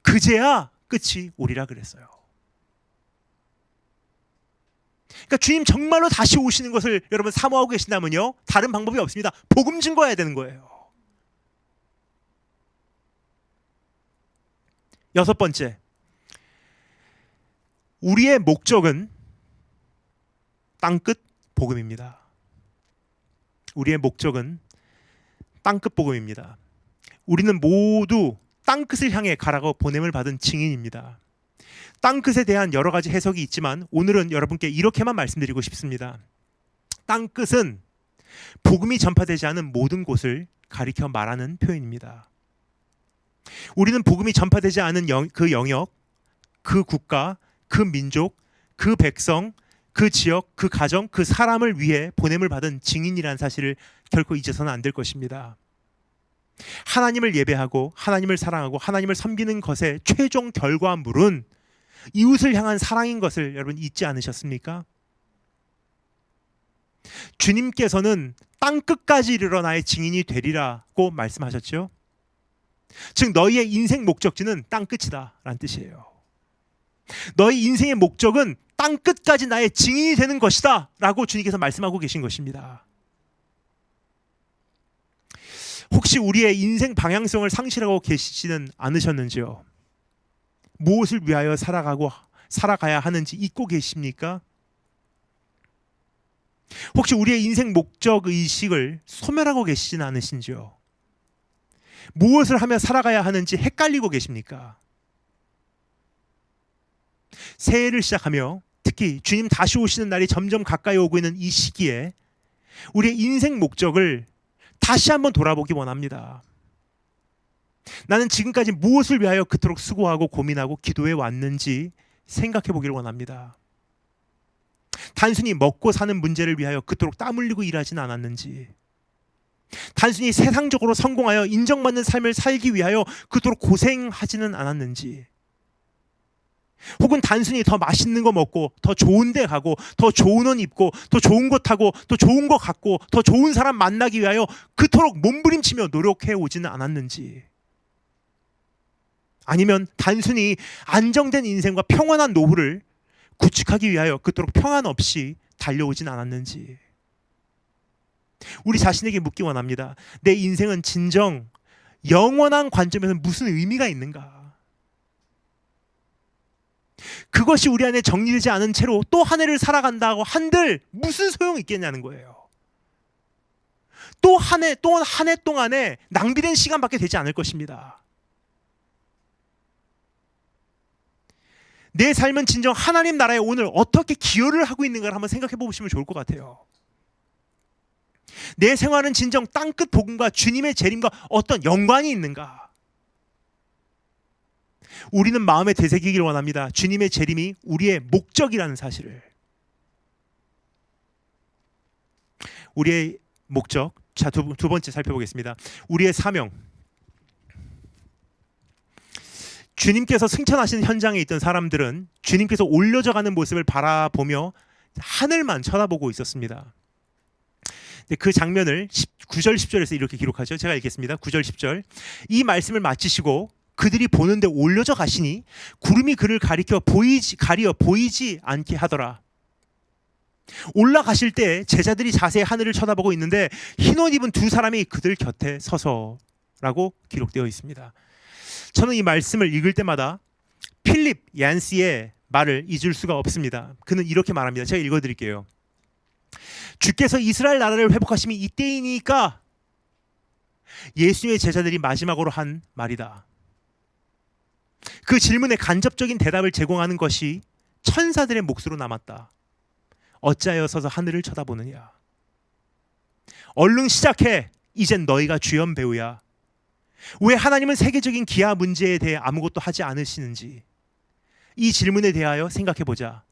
그제야 끝이 오리라 그랬어요. 그러니까 주님 정말로 다시 오시는 것을 여러분 사모하고 계신다면요, 다른 방법이 없습니다. 복음 증거해야 되는 거예요. 여섯 번째, 우리의 목적은 땅끝 복음입니다. 우리의 목적은 땅끝 복음입니다. 우리는 모두 땅끝을 향해 가라고 보냄을 받은 증인입니다. 땅끝에 대한 여러 가지 해석이 있지만 오늘은 여러분께 이렇게만 말씀드리고 싶습니다. 땅끝은 복음이 전파되지 않은 모든 곳을 가리켜 말하는 표현입니다. 우리는 복음이 전파되지 않은 그 영역, 그 국가, 그 민족, 그 백성, 그 지역, 그 가정, 그 사람을 위해 보냄을 받은 증인이라는 사실을 결코 잊어서는 안 될 것입니다. 하나님을 예배하고 하나님을 사랑하고 하나님을 섬기는 것의 최종 결과물은 이웃을 향한 사랑인 것을 여러분 잊지 않으셨습니까? 주님께서는 땅끝까지 이르러 나의 증인이 되리라고 말씀하셨죠. 즉 너희의 인생 목적지는 땅끝이다 라는 뜻이에요. 너희 인생의 목적은 땅끝까지 나의 증인이 되는 것이다 라고 주님께서 말씀하고 계신 것입니다. 혹시 우리의 인생 방향성을 상실하고 계시지는 않으셨는지요? 무엇을 위하여 살아가야 하는지 잊고 계십니까? 혹시 우리의 인생 목적 의식을 소멸하고 계시지는 않으신지요? 무엇을 하며 살아가야 하는지 헷갈리고 계십니까? 새해를 시작하며 특히 주님 다시 오시는 날이 점점 가까이 오고 있는 이 시기에 우리의 인생 목적을 다시 한번 돌아보기 원합니다. 나는 지금까지 무엇을 위하여 그토록 수고하고 고민하고 기도해 왔는지 생각해 보기를 원합니다. 단순히 먹고 사는 문제를 위하여 그토록 땀 흘리고 일하진 않았는지, 단순히 세상적으로 성공하여 인정받는 삶을 살기 위하여 그토록 고생하지는 않았는지, 혹은 단순히 더 맛있는 거 먹고 더 좋은 데 가고 더 좋은 옷 입고 더 좋은 거 타고 더 좋은 거 갖고 더 좋은 사람 만나기 위하여 그토록 몸부림치며 노력해 오지는 않았는지, 아니면 단순히 안정된 인생과 평안한 노후를 구축하기 위하여 그토록 평안 없이 달려오진 않았는지 우리 자신에게 묻기 원합니다. 내 인생은 진정 영원한 관점에서 무슨 의미가 있는가? 그것이 우리 안에 정리되지 않은 채로 또 한 해를 살아간다고 한들 무슨 소용이 있겠냐는 거예요. 또 한 해 동안에 낭비된 시간밖에 되지 않을 것입니다. 내 삶은 진정 하나님 나라에 오늘 어떻게 기여를 하고 있는가를 한번 생각해 보시면 좋을 것 같아요. 내 생활은 진정 땅끝 복음과 주님의 재림과 어떤 연관이 있는가? 우리는 마음에 되새기길 원합니다. 주님의 재림이 우리의 목적이라는 사실을. 우리의 목적, 자, 두 번째 살펴보겠습니다. 우리의 사명. 주님께서 승천하시는 현장에 있던 사람들은 주님께서 올려져 가는 모습을 바라보며 하늘만 쳐다보고 있었습니다. 그 장면을 9절 10절에서 이렇게 기록하죠. 제가 읽겠습니다. 9절 10절. 이 말씀을 마치시고 그들이 보는데 올려져 가시니 구름이 그를 가리어 보이지 않게 하더라. 올라가실 때 제자들이 자세히 하늘을 쳐다보고 있는데 흰옷 입은 두 사람이 그들 곁에 서서라고 기록되어 있습니다. 저는 이 말씀을 읽을 때마다 필립 얀시의 말을 잊을 수가 없습니다. 그는 이렇게 말합니다. 제가 읽어드릴게요. 주께서 이스라엘 나라를 회복하심이 이때이니까 예수님의 제자들이 마지막으로 한 말이다. 그 질문에 간접적인 대답을 제공하는 것이 천사들의 몫으로 남았다. 어찌하여 서서 하늘을 쳐다보느냐. 얼른 시작해. 이젠 너희가 주연 배우야. 왜 하나님은 세계적인 기아 문제에 대해 아무것도 하지 않으시는지 이 질문에 대하여 생각해보자.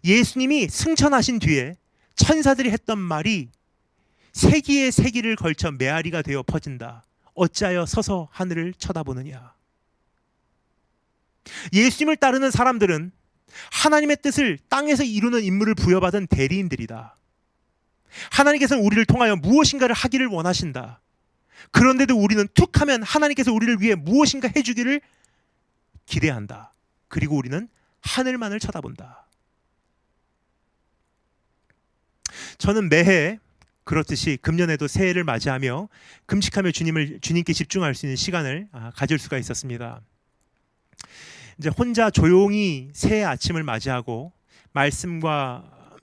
예수님이 승천하신 뒤에 천사들이 했던 말이 세기의 세기를 걸쳐 메아리가 되어 퍼진다. 어찌하여 서서 하늘을 쳐다보느냐. 예수님을 따르는 사람들은 하나님의 뜻을 땅에서 이루는 임무를 부여받은 대리인들이다. 하나님께서는 우리를 통하여 무엇인가를 하기를 원하신다. 그런데도 우리는 툭하면 하나님께서 우리를 위해 무엇인가 해주기를 기대한다. 그리고 우리는 하늘만을 쳐다본다. 저는 매해 그렇듯이 금년에도 새해를 맞이하며 금식하며 주님께 집중할 수 있는 시간을 가질 수가 있었습니다. 이제 혼자 조용히 새해 아침을 맞이하고 말씀과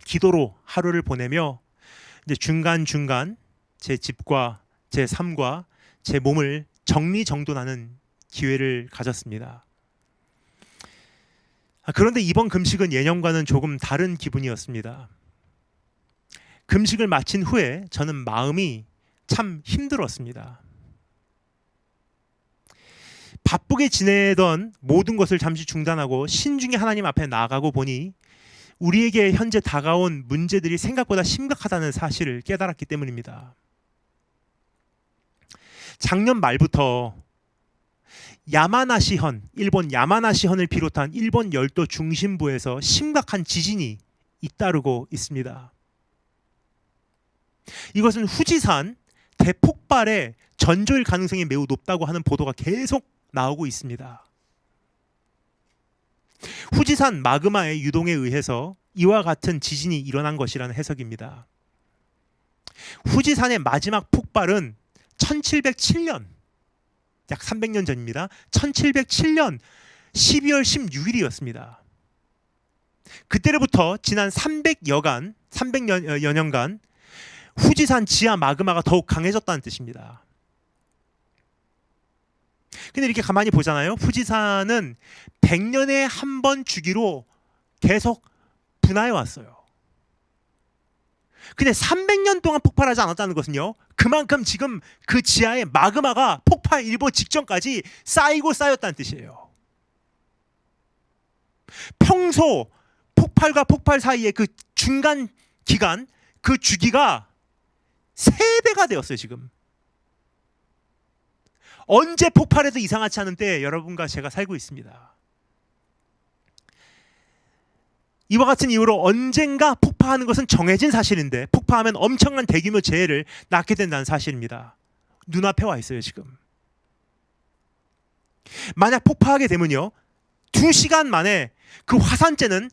기도로 하루를 보내며 이제 중간중간 제 집과 제 삶과 제 몸을 정리정돈하는 기회를 가졌습니다. 그런데 이번 금식은 예년과는 조금 다른 기분이었습니다. 금식을 마친 후에 저는 마음이 참 힘들었습니다. 바쁘게 지내던 모든 것을 잠시 중단하고 신중히 하나님 앞에 나아가고 보니 우리에게 현재 다가온 문제들이 생각보다 심각하다는 사실을 깨달았기 때문입니다. 작년 말부터 야마나시현, 일본 야마나시현을 비롯한 일본 열도 중심부에서 심각한 지진이 잇따르고 있습니다. 이것은 후지산 대폭발의 전조일 가능성이 매우 높다고 하는 보도가 계속 나오고 있습니다. 후지산 마그마의 유동에 의해서 이와 같은 지진이 일어난 것이라는 해석입니다. 후지산의 마지막 폭발은 1707년, 약 300년 전입니다. 1707년 12월 16일이었습니다. 그때로부터 지난 300여 년간 후지산 지하 마그마가 더욱 강해졌다는 뜻입니다. 근데 이렇게 가만히 보잖아요. 후지산은 100년에 한 번 주기로 계속 분화해 왔어요. 근데 300년 동안 폭발하지 않았다는 것은요, 그만큼 지금 그 지하에 마그마가 폭발 일보 직전까지 쌓이고 쌓였다는 뜻이에요. 평소 폭발과 폭발 사이의 그 중간 기간, 그 주기가 3배가 되었어요. 지금 언제 폭발해도 이상하지 않은 때에 여러분과 제가 살고 있습니다. 이와 같은 이유로 언젠가 폭파하는 것은 정해진 사실인데, 폭파하면 엄청난 대규모 재해를 낳게 된다는 사실입니다. 눈앞에 와 있어요. 지금 만약 폭파하게 되면요, 2시간 만에 그 화산재는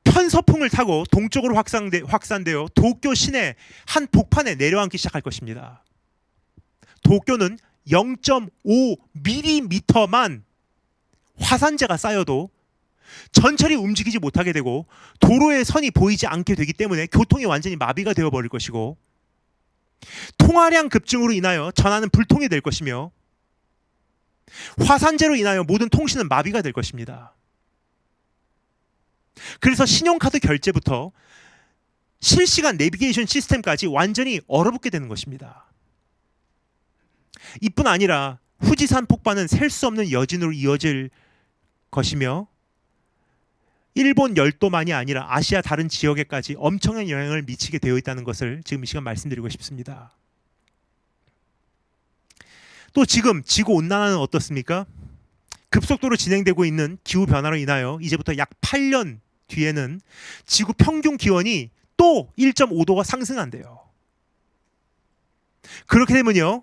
편서풍을 타고 동쪽으로 확산되어 도쿄 시내 한 복판에 내려앉기 시작할 것입니다. 도쿄는 0.5mm만 화산재가 쌓여도 전철이 움직이지 못하게 되고 도로의 선이 보이지 않게 되기 때문에 교통이 완전히 마비가 되어버릴 것이고, 통화량 급증으로 인하여 전화는 불통이 될 것이며, 화산재로 인하여 모든 통신은 마비가 될 것입니다. 그래서 신용카드 결제부터 실시간 내비게이션 시스템까지 완전히 얼어붙게 되는 것입니다. 이뿐 아니라 후지산 폭발은 셀 수 없는 여진으로 이어질 것이며, 일본 열도만이 아니라 아시아 다른 지역에까지 엄청난 영향을 미치게 되어 있다는 것을 지금 이 시간 말씀드리고 싶습니다. 또 지금 지구온난화는 어떻습니까? 급속도로 진행되고 있는 기후변화로 인하여 이제부터 약 8년 뒤에는 지구 평균 기온이 또 1.5도가 상승한대요. 그렇게 되면요,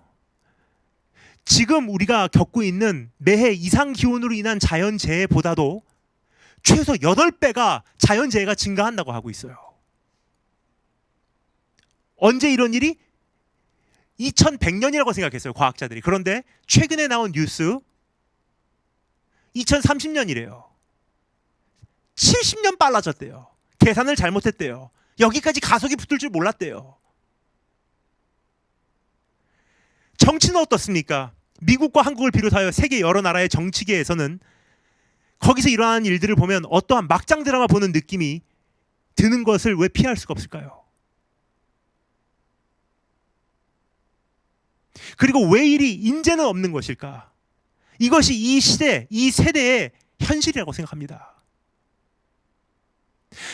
지금 우리가 겪고 있는 매해 이상기온으로 인한 자연재해보다도 최소 8배가 자연재해가 증가한다고 하고 있어요. 언제 이런 일이? 2100년이라고 생각했어요, 과학자들이. 그런데 최근에 나온 뉴스 2030년이래요. 70년 빨라졌대요. 계산을 잘못했대요. 여기까지 가속이 붙을 줄 몰랐대요. 정치는 어떻습니까? 미국과 한국을 비롯하여 세계 여러 나라의 정치계에서는 거기서 일어나는 일들을 보면 어떠한 막장 드라마 보는 느낌이 드는 것을 왜 피할 수가 없을까요? 그리고 왜 이리 인재는 없는 것일까? 이것이 이 시대, 이 세대의 현실이라고 생각합니다.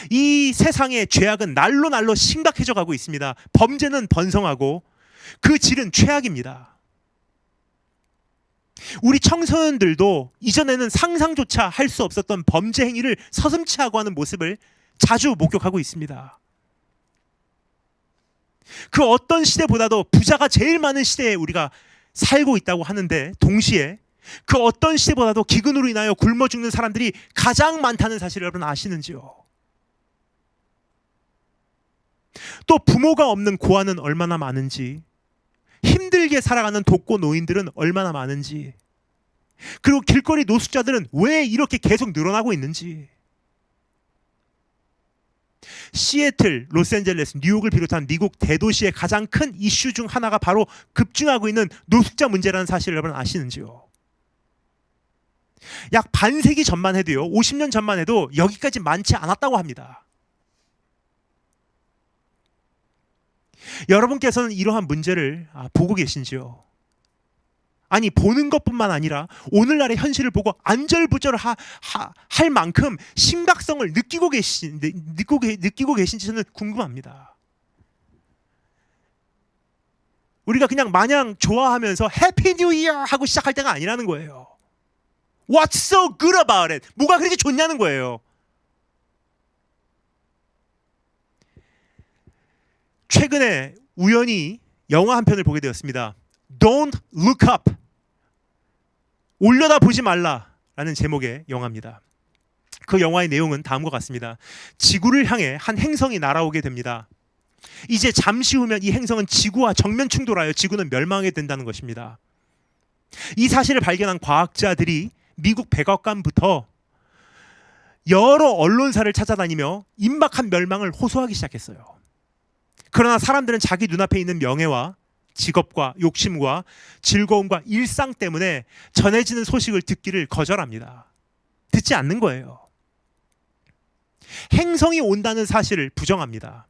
이 세상의 죄악은 날로 날로 심각해져 가고 있습니다. 범죄는 번성하고 그 질은 최악입니다. 우리 청소년들도 이전에는 상상조차 할 수 없었던 범죄 행위를 서슴지 하고 하는 모습을 자주 목격하고 있습니다. 그 어떤 시대보다도 부자가 제일 많은 시대에 우리가 살고 있다고 하는데, 동시에 그 어떤 시대보다도 기근으로 인하여 굶어 죽는 사람들이 가장 많다는 사실을 여러분 아시는지요? 또 부모가 없는 고아는 얼마나 많은지, 힘들게 살아가는 독거 노인들은 얼마나 많은지, 그리고 길거리 노숙자들은 왜 이렇게 계속 늘어나고 있는지. 시애틀, 로스앤젤레스, 뉴욕을 비롯한 미국 대도시의 가장 큰 이슈 중 하나가 바로 급증하고 있는 노숙자 문제라는 사실을 여러분 아시는지요? 약 반세기 전만 해도요, 50년 전만 해도 여기까지 많지 않았다고 합니다. 여러분께서는 이러한 문제를 보고 계신지요? 아니, 보는 것뿐만 아니라 오늘날의 현실을 보고 안절부절할 만큼 심각성을 느끼고 계신지 저는 궁금합니다. 우리가 그냥 마냥 좋아하면서 해피 뉴 이어 하고 시작할 때가 아니라는 거예요. What's so good about it? 뭐가 그렇게 좋냐는 거예요. 최근에 우연히 영화 한 편을 보게 되었습니다. Don't look up. 올려다 보지 말라라는 제목의 영화입니다. 그 영화의 내용은 다음과 같습니다. 지구를 향해 한 행성이 날아오게 됩니다. 이제 잠시 후면 이 행성은 지구와 정면 충돌하여 지구는 멸망하게 된다는 것입니다. 이 사실을 발견한 과학자들이 미국 백악관부터 여러 언론사를 찾아다니며 임박한 멸망을 호소하기 시작했어요. 그러나 사람들은 자기 눈앞에 있는 명예와 직업과 욕심과 즐거움과 일상 때문에 전해지는 소식을 듣기를 거절합니다. 듣지 않는 거예요. 행성이 온다는 사실을 부정합니다.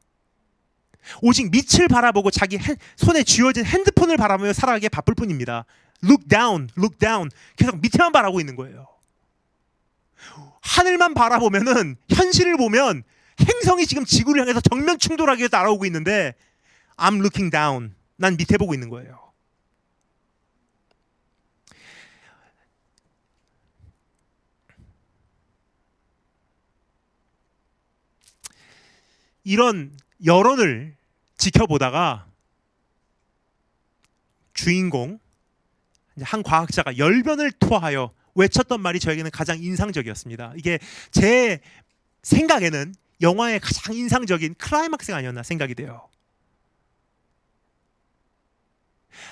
오직 밑을 바라보고 자기 손에 쥐어진 핸드폰을 바라보며 살아가기에 바쁠 뿐입니다. Look down, look down. 계속 밑에만 바라보고 있는 거예요. 하늘만 바라보면은, 현실을 보면 행성이 지금 지구를 향해서 정면 충돌하기 위해서 날아오고 있는데 I'm looking down. 난 밑에 보고 있는 거예요. 이런 여론을 지켜보다가 주인공 한 과학자가 열변을 토하여 외쳤던 말이 저에게는 가장 인상적이었습니다. 이게 제 생각에는 영화의 가장 인상적인 클라이막스가 아니었나 생각이 돼요.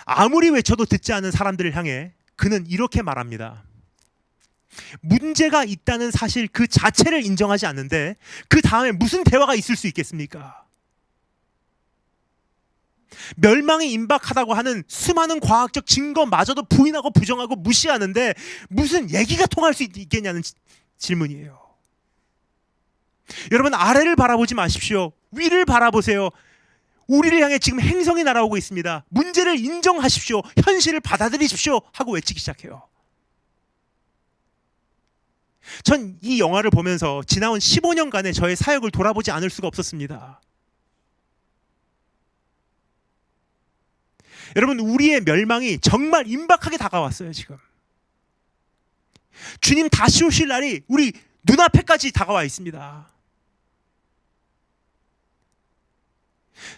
아무리 외쳐도 듣지 않는 사람들을 향해 그는 이렇게 말합니다. 문제가 있다는 사실 그 자체를 인정하지 않는데 그 다음에 무슨 대화가 있을 수 있겠습니까? 멸망이 임박하다고 하는 수많은 과학적 증거마저도 부인하고 부정하고 무시하는데 무슨 얘기가 통할 수 있겠냐는 질문이에요. 여러분, 아래를 바라보지 마십시오. 위를 바라보세요. 우리를 향해 지금 행성이 날아오고 있습니다. 문제를 인정하십시오. 현실을 받아들이십시오. 하고 외치기 시작해요. 전 이 영화를 보면서 지나온 15년간의 저의 사역을 돌아보지 않을 수가 없었습니다. 여러분, 우리의 멸망이 정말 임박하게 다가왔어요. 지금 주님 다시 오실 날이 우리 눈앞에까지 다가와 있습니다.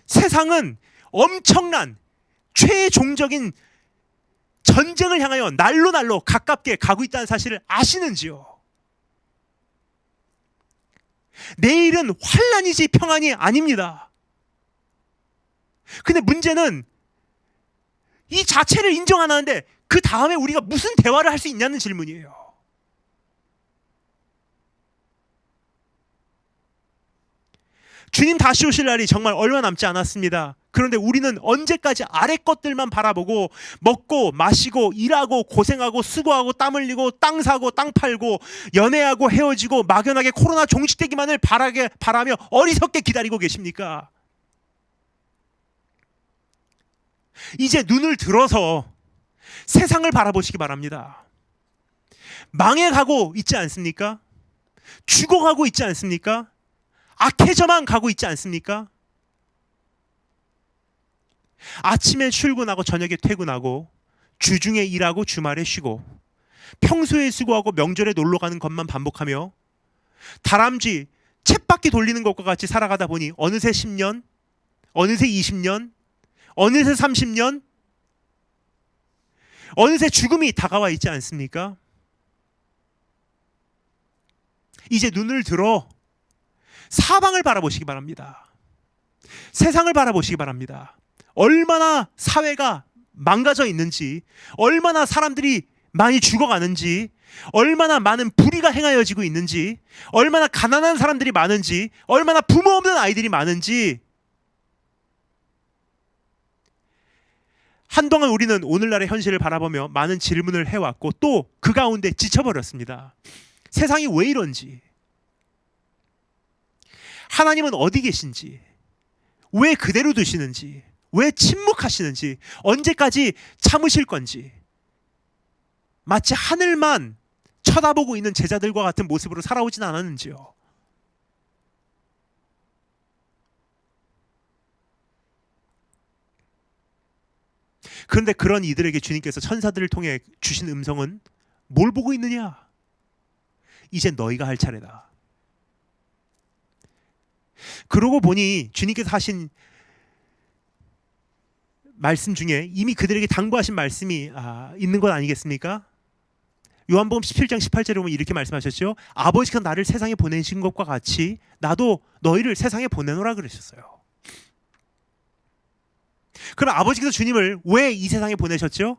세상은 엄청난 최종적인 전쟁을 향하여 날로 가깝게 가고 있다는 사실을 아시는지요? 내일은 환난이지 평안이 아닙니다. 근데 문제는 이 자체를 인정 안 하는데 그 다음에 우리가 무슨 대화를 할 수 있냐는 질문이에요. 주님 다시 오실 날이 정말 얼마 남지 않았습니다. 그런데 우리는 언제까지 아래 것들만 바라보고 먹고 마시고 일하고 고생하고 수고하고 땀 흘리고 땅 사고 땅 팔고 연애하고 헤어지고 막연하게 코로나 종식되기만을 바라며 어리석게 기다리고 계십니까? 이제 눈을 들어서 세상을 바라보시기 바랍니다. 망해가고 있지 않습니까? 죽어가고 있지 않습니까? 악해져만 가고 있지 않습니까? 아침에 출근하고 저녁에 퇴근하고 주중에 일하고 주말에 쉬고 평소에 수고하고 명절에 놀러가는 것만 반복하며 다람쥐 쳇바퀴 돌리는 것과 같이 살아가다 보니 어느새 10년, 어느새 20년, 어느새 30년, 어느새 죽음이 다가와 있지 않습니까? 이제 눈을 들어 사방을 바라보시기 바랍니다. 세상을 바라보시기 바랍니다. 얼마나 사회가 망가져 있는지, 얼마나 사람들이 많이 죽어가는지, 얼마나 많은 불의가 행하여지고 있는지, 얼마나 가난한 사람들이 많은지, 얼마나 부모 없는 아이들이 많은지. 한동안 우리는 오늘날의 현실을 바라보며 많은 질문을 해왔고 또 그 가운데 지쳐버렸습니다. 세상이 왜 이런지, 하나님은 어디 계신지, 왜 그대로 두시는지, 왜 침묵하시는지, 언제까지 참으실 건지, 마치 하늘만 쳐다보고 있는 제자들과 같은 모습으로 살아오진 않았는지요. 그런데 그런 이들에게 주님께서 천사들을 통해 주신 음성은 뭘 보고 있느냐? 이제 너희가 할 차례다. 그러고 보니 주님께서 하신 말씀 중에 이미 그들에게 당부하신 말씀이 있는 것 아니겠습니까? 요한복음 17장 18절에 보면 이렇게 말씀하셨죠. 아버지가 나를 세상에 보내신 것과 같이 나도 너희를 세상에 보내노라 그러셨어요. 그럼 아버지께서 주님을 왜 이 세상에 보내셨죠?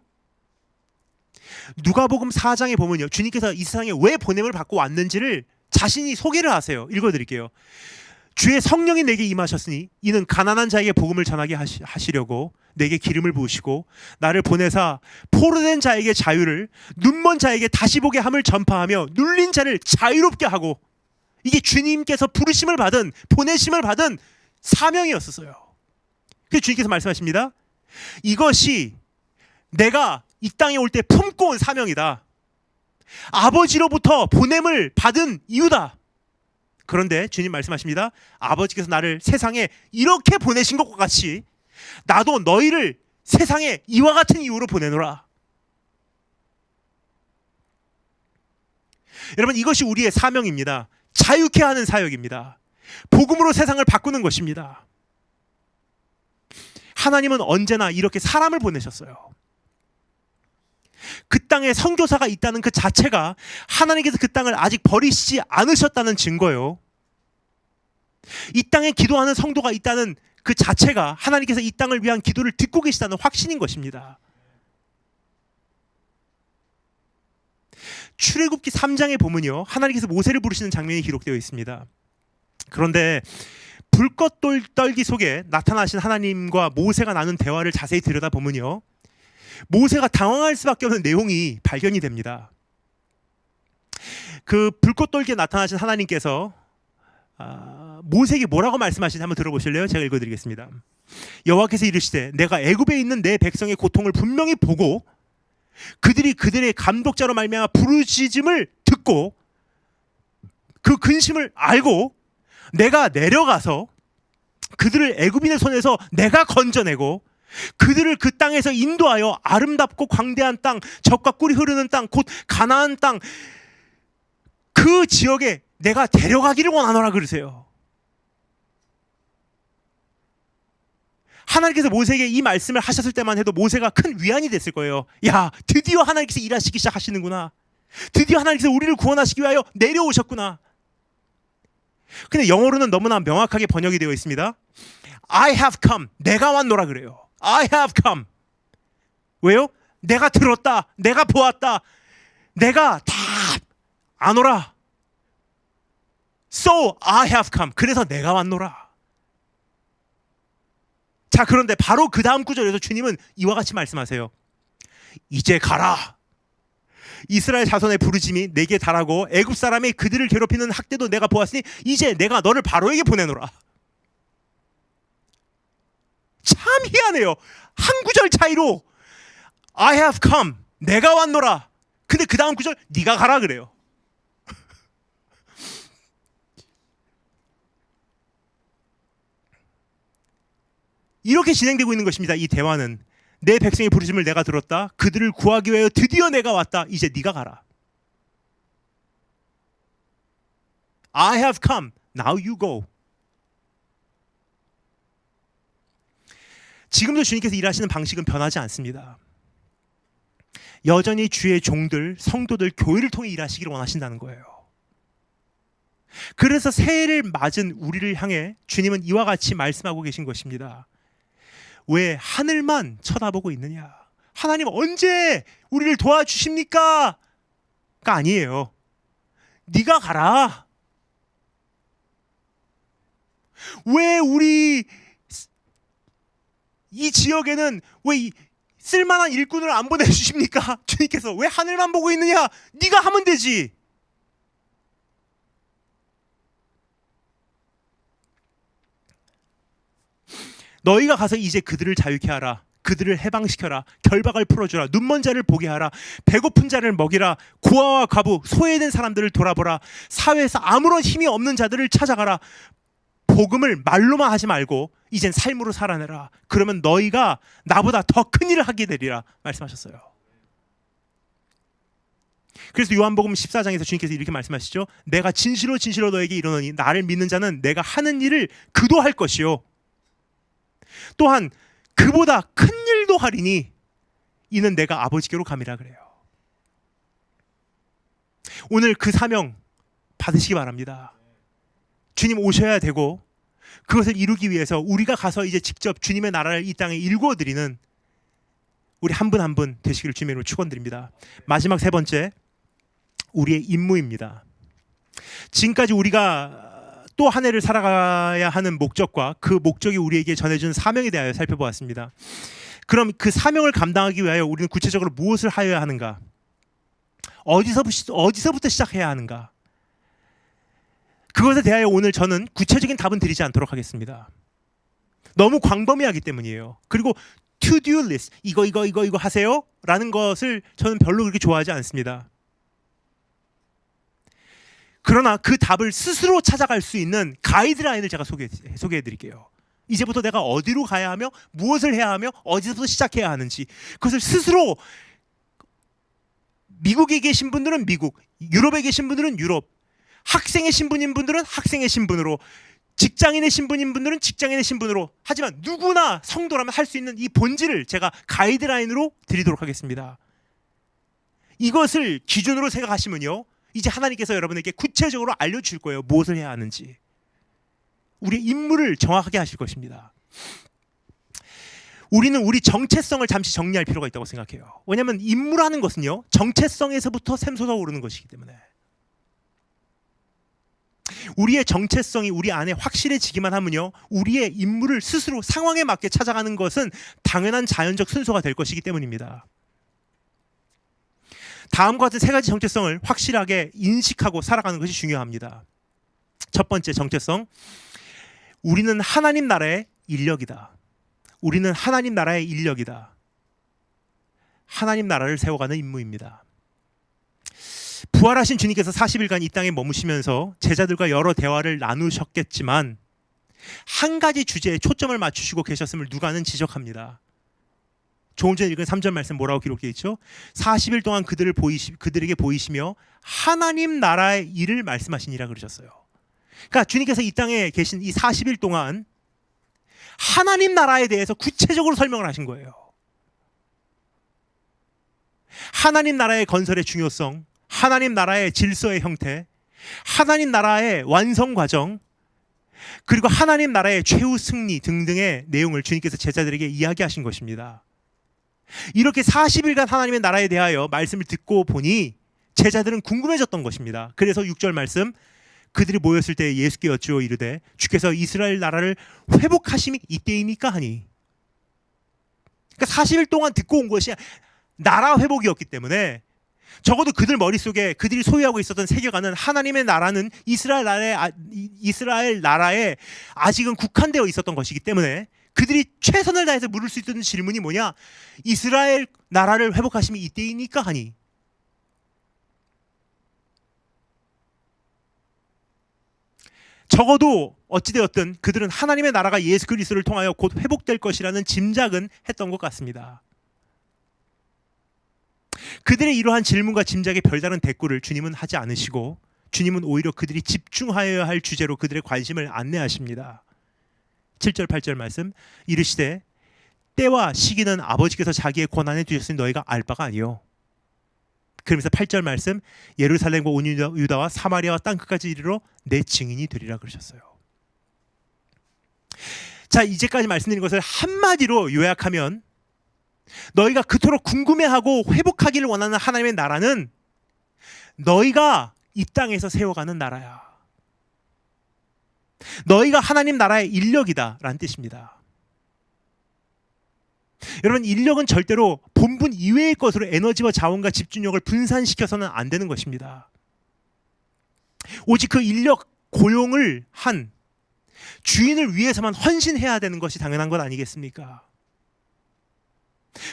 누가복음 4장에 보면요, 주님께서 이 세상에 왜 보냄을 받고 왔는지를 자신이 소개를 하세요. 읽어드릴게요. 주의 성령이 내게 임하셨으니 이는 가난한 자에게 복음을 전하게 하시려고 내게 기름을 부으시고 나를 보내사 포로된 자에게 자유를, 눈먼 자에게 다시 보게 함을 전파하며 눌린 자를 자유롭게 하고. 이게 주님께서 부르심을 받은, 보내심을 받은 사명이었어요. 그래서 주님께서 말씀하십니다. 이것이 내가 이 땅에 올 때 품고 온 사명이다. 아버지로부터 보냄을 받은 이유다. 그런데 주님 말씀하십니다. 아버지께서 나를 세상에 이렇게 보내신 것과 같이 나도 너희를 세상에 이와 같은 이유로 보내노라. 여러분, 이것이 우리의 사명입니다. 자유케 하는 사역입니다. 복음으로 세상을 바꾸는 것입니다. 하나님은 언제나 이렇게 사람을 보내셨어요. 그 땅에 선교사가 있다는 그 자체가 하나님께서 그 땅을 아직 버리시지 않으셨다는 증거예요. 이 땅에 기도하는 성도가 있다는 그 자체가 하나님께서 이 땅을 위한 기도를 듣고 계시다는 확신인 것입니다. 출애굽기 3장에 보면요, 하나님께서 모세를 부르시는 장면이 기록되어 있습니다. 그런데 불꽃 떨기 속에 나타나신 하나님과 모세가 나눈 대화를 자세히 들여다보면요, 모세가 당황할 수밖에 없는 내용이 발견이 됩니다. 그 불꽃 떨기에 나타나신 하나님께서 모세에게 뭐라고 말씀하시는지 한번 들어보실래요? 제가 읽어드리겠습니다. 여호와께서 이르시되 내가 애굽에 있는 내 백성의 고통을 분명히 보고 그들이 그들의 감독자로 말미암아 부르짖음을 듣고 그 근심을 알고 내가 내려가서 그들을 애굽인의 손에서 내가 건져내고 그들을 그 땅에서 인도하여 아름답고 광대한 땅, 젖과 꿀이 흐르는 땅, 곧 가나안 땅, 그 지역에 내가 데려가기를 원하노라 그러세요. 하나님께서 모세에게 이 말씀을 하셨을 때만 해도 모세가 큰 위안이 됐을 거예요. 야, 드디어 하나님께서 일하시기 시작하시는구나. 드디어 하나님께서 우리를 구원하시기 위하여 내려오셨구나. 근데 영어로는 너무나 명확하게 번역이 되어 있습니다. I have come. 내가 왔노라 그래요. I have come. 왜요? 내가 들었다. 내가 보았다. 내가 다 안 오라. So I have come. 그래서 내가 왔노라. 자, 그런데 바로 그 다음 구절에서 주님은 이와 같이 말씀하세요. 이제 가라. 이스라엘 자손의 부르짐이 내게 달하고 애굽 사람이 그들을 괴롭히는 학대도 내가 보았으니 이제 내가 너를 바로에게 보내노라. 참 희한해요. 한 구절 차이로 I have come. 내가 왔노라. 근데 그 다음 구절 네가 가라 그래요. 이렇게 진행되고 있는 것입니다. 이 대화는 내 백성의 부르심을 내가 들었다. 그들을 구하기 위하여 드디어 내가 왔다. 이제 네가 가라. I have come. Now you go. 지금도 주님께서 일하시는 방식은 변하지 않습니다. 여전히 주의 종들, 성도들, 교회를 통해 일하시기를 원하신다는 거예요. 그래서 새해를 맞은 우리를 향해 주님은 이와 같이 말씀하고 계신 것입니다. 왜 하늘만 쳐다보고 있느냐? 하나님 언제 우리를 도와주십니까? 가 아니에요. 네가 가라. 왜 우리 이 지역에는 왜 쓸만한 일꾼을 안 보내주십니까? 주님께서 왜 하늘만 보고 있느냐? 네가 하면 되지. 너희가 가서 이제 그들을 자유케 하라. 그들을 해방시켜라. 결박을 풀어주라. 눈먼 자를 보게 하라. 배고픈 자를 먹이라. 고아와 과부, 소외된 사람들을 돌아보라. 사회에서 아무런 힘이 없는 자들을 찾아가라. 복음을 말로만 하지 말고 이젠 삶으로 살아내라. 그러면 너희가 나보다 더 큰 일을 하게 되리라 말씀하셨어요. 그래서 요한복음 14장에서 주님께서 이렇게 말씀하시죠. 내가 진실로 진실로 너에게 이르노니 나를 믿는 자는 내가 하는 일을 그도 할 것이요 또한 그보다 큰 일도 하리니 이는 내가 아버지께로 감이라 그래요. 오늘 그 사명 받으시기 바랍니다. 주님 오셔야 되고 그것을 이루기 위해서 우리가 가서 이제 직접 주님의 나라를 이 땅에 일구어드리는 우리 한 분 한 분 되시기를 주님으로 축원드립니다. 마지막 세 번째, 우리의 임무입니다. 지금까지 우리가 또 한 해를 살아가야 하는 목적과 그 목적이 우리에게 전해준 사명에 대하여 살펴보았습니다. 그럼 그 사명을 감당하기 위하여 우리는 구체적으로 무엇을 하여야 하는가? 어디서부터 시작해야 하는가? 그것에 대하여 오늘 저는 구체적인 답은 드리지 않도록 하겠습니다. 너무 광범위하기 때문이에요. 그리고 to-do list, 이거 하세요 라는 것을 저는 별로 그렇게 좋아하지 않습니다. 그러나 그 답을 스스로 찾아갈 수 있는 가이드라인을 제가 소개해 드릴게요. 이제부터 내가 어디로 가야 하며 무엇을 해야 하며 어디서부터 시작해야 하는지, 그것을 스스로, 미국에 계신 분들은 미국, 유럽에 계신 분들은 유럽, 학생의 신분인 분들은 학생의 신분으로, 직장인의 신분인 분들은 직장인의 신분으로, 하지만 누구나 성도라면 할 수 있는 이 본질을 제가 가이드라인으로 드리도록 하겠습니다. 이것을 기준으로 생각하시면요, 이제 하나님께서 여러분에게 구체적으로 알려줄 거예요. 무엇을 해야 하는지. 우리의 임무를 정확하게 하실 것입니다. 우리는 우리 정체성을 잠시 정리할 필요가 있다고 생각해요. 왜냐하면 임무라는 것은요, 정체성에서부터 샘솟아 오르는 것이기 때문에. 우리의 정체성이 우리 안에 확실해지기만 하면요, 우리의 임무를 스스로 상황에 맞게 찾아가는 것은 당연한 자연적 순서가 될 것이기 때문입니다. 다음과 같은 세 가지 정체성을 확실하게 인식하고 살아가는 것이 중요합니다. 첫 번째 정체성, 우리는 하나님 나라의 인력이다. 우리는 하나님 나라의 인력이다. 하나님 나라를 세워가는 임무입니다. 부활하신 주님께서 40일간 이 땅에 머무시면서 제자들과 여러 대화를 나누셨겠지만 한 가지 주제에 초점을 맞추시고 계셨음을 누가는 지적합니다. 조금 전에 읽은 3절 말씀 뭐라고 기록되어 있죠? 40일 동안 그들에게 보이시며 하나님 나라의 일을 말씀하시니라 그러셨어요. 그러니까 주님께서 이 땅에 계신 이 40일 동안 하나님 나라에 대해서 구체적으로 설명을 하신 거예요. 하나님 나라의 건설의 중요성, 하나님 나라의 질서의 형태, 하나님 나라의 완성 과정, 그리고 하나님 나라의 최후 승리 등등의 내용을 주님께서 제자들에게 이야기하신 것입니다. 이렇게 40일간 하나님의 나라에 대하여 말씀을 듣고 보니 제자들은 궁금해졌던 것입니다. 그래서 6절 말씀, 그들이 모였을 때 예수께 여쭈어 이르되 주께서 이스라엘 나라를 회복하심이 이때입니까 하니. 그러니까 40일 동안 듣고 온 것이 나라 회복이었기 때문에 적어도 그들 머릿속에 그들이 소유하고 있었던 세계관은 하나님의 나라는 이스라엘 나라에 아직은 국한되어 있었던 것이기 때문에 그들이 최선을 다해서 물을 수 있던 질문이 뭐냐? 이스라엘 나라를 회복하심이 이때입니까 하니. 적어도 어찌되었든 그들은 하나님의 나라가 예수 그리스도를 통하여 곧 회복될 것이라는 짐작은 했던 것 같습니다. 그들의 이러한 질문과 짐작에 별다른 대꾸를 주님은 하지 않으시고 주님은 오히려 그들이 집중하여야 할 주제로 그들의 관심을 안내하십니다. 7절 8절 말씀, 이르시되 때와 시기는 아버지께서 자기의 권한에 두셨으니 너희가 알 바가 아니요. 그러면서 8절 말씀, 예루살렘과 온 유다와 사마리아와 땅끝까지 이르러 내 증인이 되리라 그러셨어요. 자, 이제까지 말씀드린 것을 한마디로 요약하면 너희가 그토록 궁금해하고 회복하기를 원하는 하나님의 나라는 너희가 이 땅에서 세워가는 나라야. 너희가 하나님 나라의 인력이다 라는 뜻입니다. 여러분, 인력은 절대로 본분 이외의 것으로 에너지와 자원과 집중력을 분산시켜서는 안 되는 것입니다. 오직 그 인력 고용을 한 주인을 위해서만 헌신해야 되는 것이 당연한 것 아니겠습니까?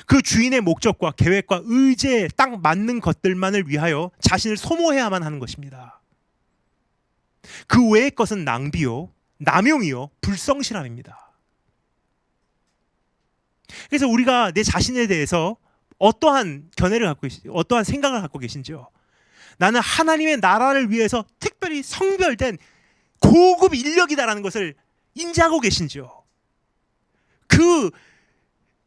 그 주인의 목적과 계획과 의지에 딱 맞는 것들만을 위하여 자신을 소모해야만 하는 것입니다. 그 외의 것은 낭비요, 남용이요, 불성실함입니다. 그래서 우리가 내 자신에 대해서 어떠한 견해를 갖고 어떠한 생각을 갖고 계신지요? 나는 하나님의 나라를 위해서 특별히 성별된 고급 인력이다라는 것을 인지하고 계신지요?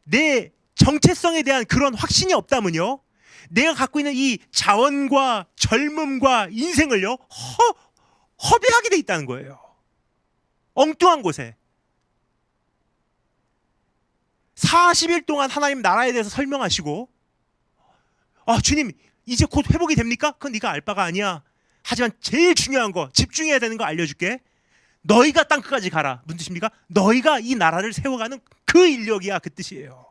내 정체성에 대한 그런 확신이 없다면요, 내가 갖고 있는 이 자원과 젊음과 인생을요 허비하게 돼 있다는 거예요. 엉뚱한 곳에 40일 동안 하나님 나라에 대해서 설명하시고, 주님 이제 곧 회복이 됩니까? 그건 네가 알 바가 아니야. 하지만 제일 중요한 거, 집중해야 되는 거 알려줄게. 너희가 땅끝까지 가라. 무슨 뜻입니까? 너희가 이 나라를 세워가는 그 인력이야, 그 뜻이에요.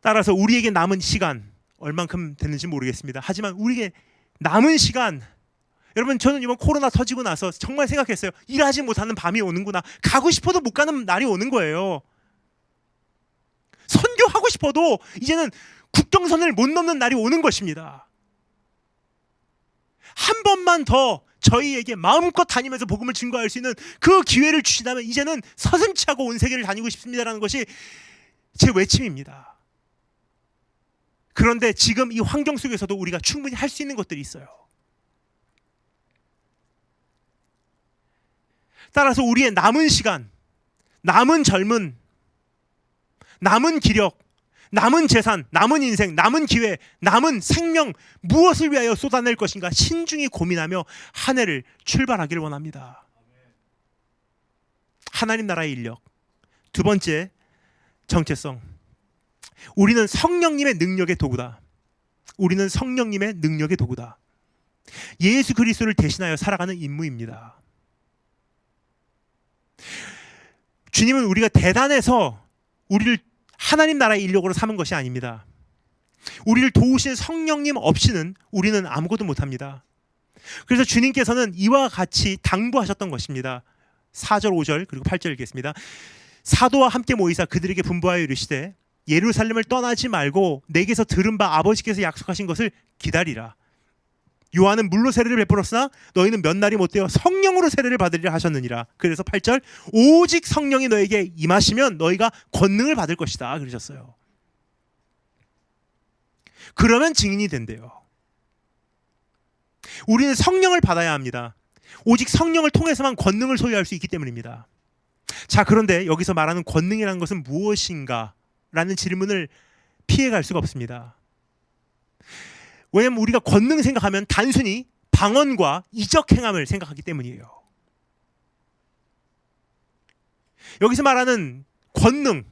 따라서 우리에게 남은 시간 얼만큼 됐는지 모르겠습니다. 하지만 우리에게 남은 시간, 여러분, 저는 이번 코로나 터지고 나서 정말 생각했어요. 일하지 못하는 밤이 오는구나. 가고 싶어도 못 가는 날이 오는 거예요. 선교하고 싶어도 이제는 국경선을 못 넘는 날이 오는 것입니다. 한 번만 더 저희에게 마음껏 다니면서 복음을 증거할 수 있는 그 기회를 주시다면 이제는 서슴지 않고 온 세계를 다니고 싶습니다라는 것이 제 외침입니다. 그런데 지금 이 환경 속에서도 우리가 충분히 할 수 있는 것들이 있어요. 따라서 우리의 남은 시간, 남은 젊은, 남은 기력, 남은 재산, 남은 인생, 남은 기회, 남은 생명, 무엇을 위하여 쏟아낼 것인가 신중히 고민하며 한 해를 출발하기를 원합니다. 하나님 나라의 인력. 두 번째, 정체성. 우리는 성령님의 능력의 도구다. 우리는 성령님의 능력의 도구다. 예수 그리스도를 대신하여 살아가는 임무입니다. 주님은 우리가 대단해서 우리를 하나님 나라의 인력으로 삼은 것이 아닙니다. 우리를 도우시는 성령님 없이는 우리는 아무것도 못합니다. 그래서 주님께서는 이와 같이 당부하셨던 것입니다. 4절 5절 그리고 8절 읽겠습니다. 사도와 함께 모이사 그들에게 분부하여 이르시되 예루살렘을 떠나지 말고 내게서 들은 바 아버지께서 약속하신 것을 기다리라. 요한은 물로 세례를 베풀었으나 너희는 몇 날이 못되어 성령으로 세례를 받으리라 하셨느니라. 그래서 8절 오직 성령이 너에게 임하시면 너희가 권능을 받을 것이다 그러셨어요. 그러면 증인이 된대요. 우리는 성령을 받아야 합니다. 오직 성령을 통해서만 권능을 소유할 수 있기 때문입니다. 자, 그런데 여기서 말하는 권능이라는 것은 무엇인가? 라는 질문을 피해갈 수가 없습니다. 왜냐하면 우리가 권능 생각하면 단순히 방언과 이적 행함을 생각하기 때문이에요. 여기서 말하는 권능,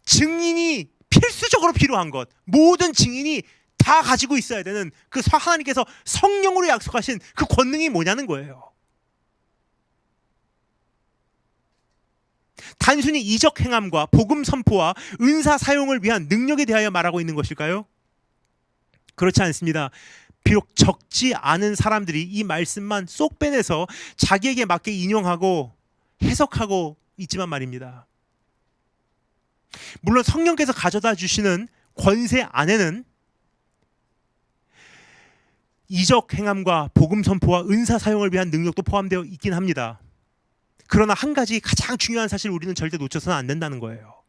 증인이 필수적으로 필요한 것, 모든 증인이 다 가지고 있어야 되는 그 하나님께서 성령으로 약속하신 그 권능이 뭐냐는 거예요. 단순히 이적 행함과 복음 선포와 은사 사용을 위한 능력에 대하여 말하고 있는 것일까요? 그렇지 않습니다. 비록 적지 않은 사람들이 이 말씀만 쏙 빼내서 자기에게 맞게 인용하고 해석하고 있지만 말입니다. 물론 성령께서 가져다 주시는 권세 안에는 이적 행함과 복음 선포와 은사 사용을 위한 능력도 포함되어 있긴 합니다. 그러나 한 가지 가장 중요한 사실을 우리는 절대 놓쳐서는 안 된다는 거예요.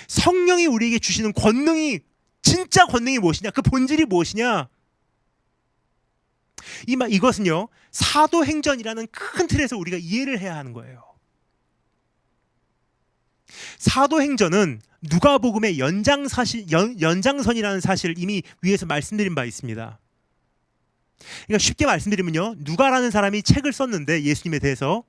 성령이 우리에게 주시는 권능이 진짜 권능이 무엇이냐? 그 본질이 무엇이냐? 이것은요, 사도행전이라는 큰 틀에서 우리가 이해를 해야 하는 거예요. 사도행전은 누가복음의 연장선이라는 사실을 이미 위에서 말씀드린 바 있습니다. 그러니까 쉽게 말씀드리면요, 누가라는 사람이 책을 썼는데 예수님에 대해서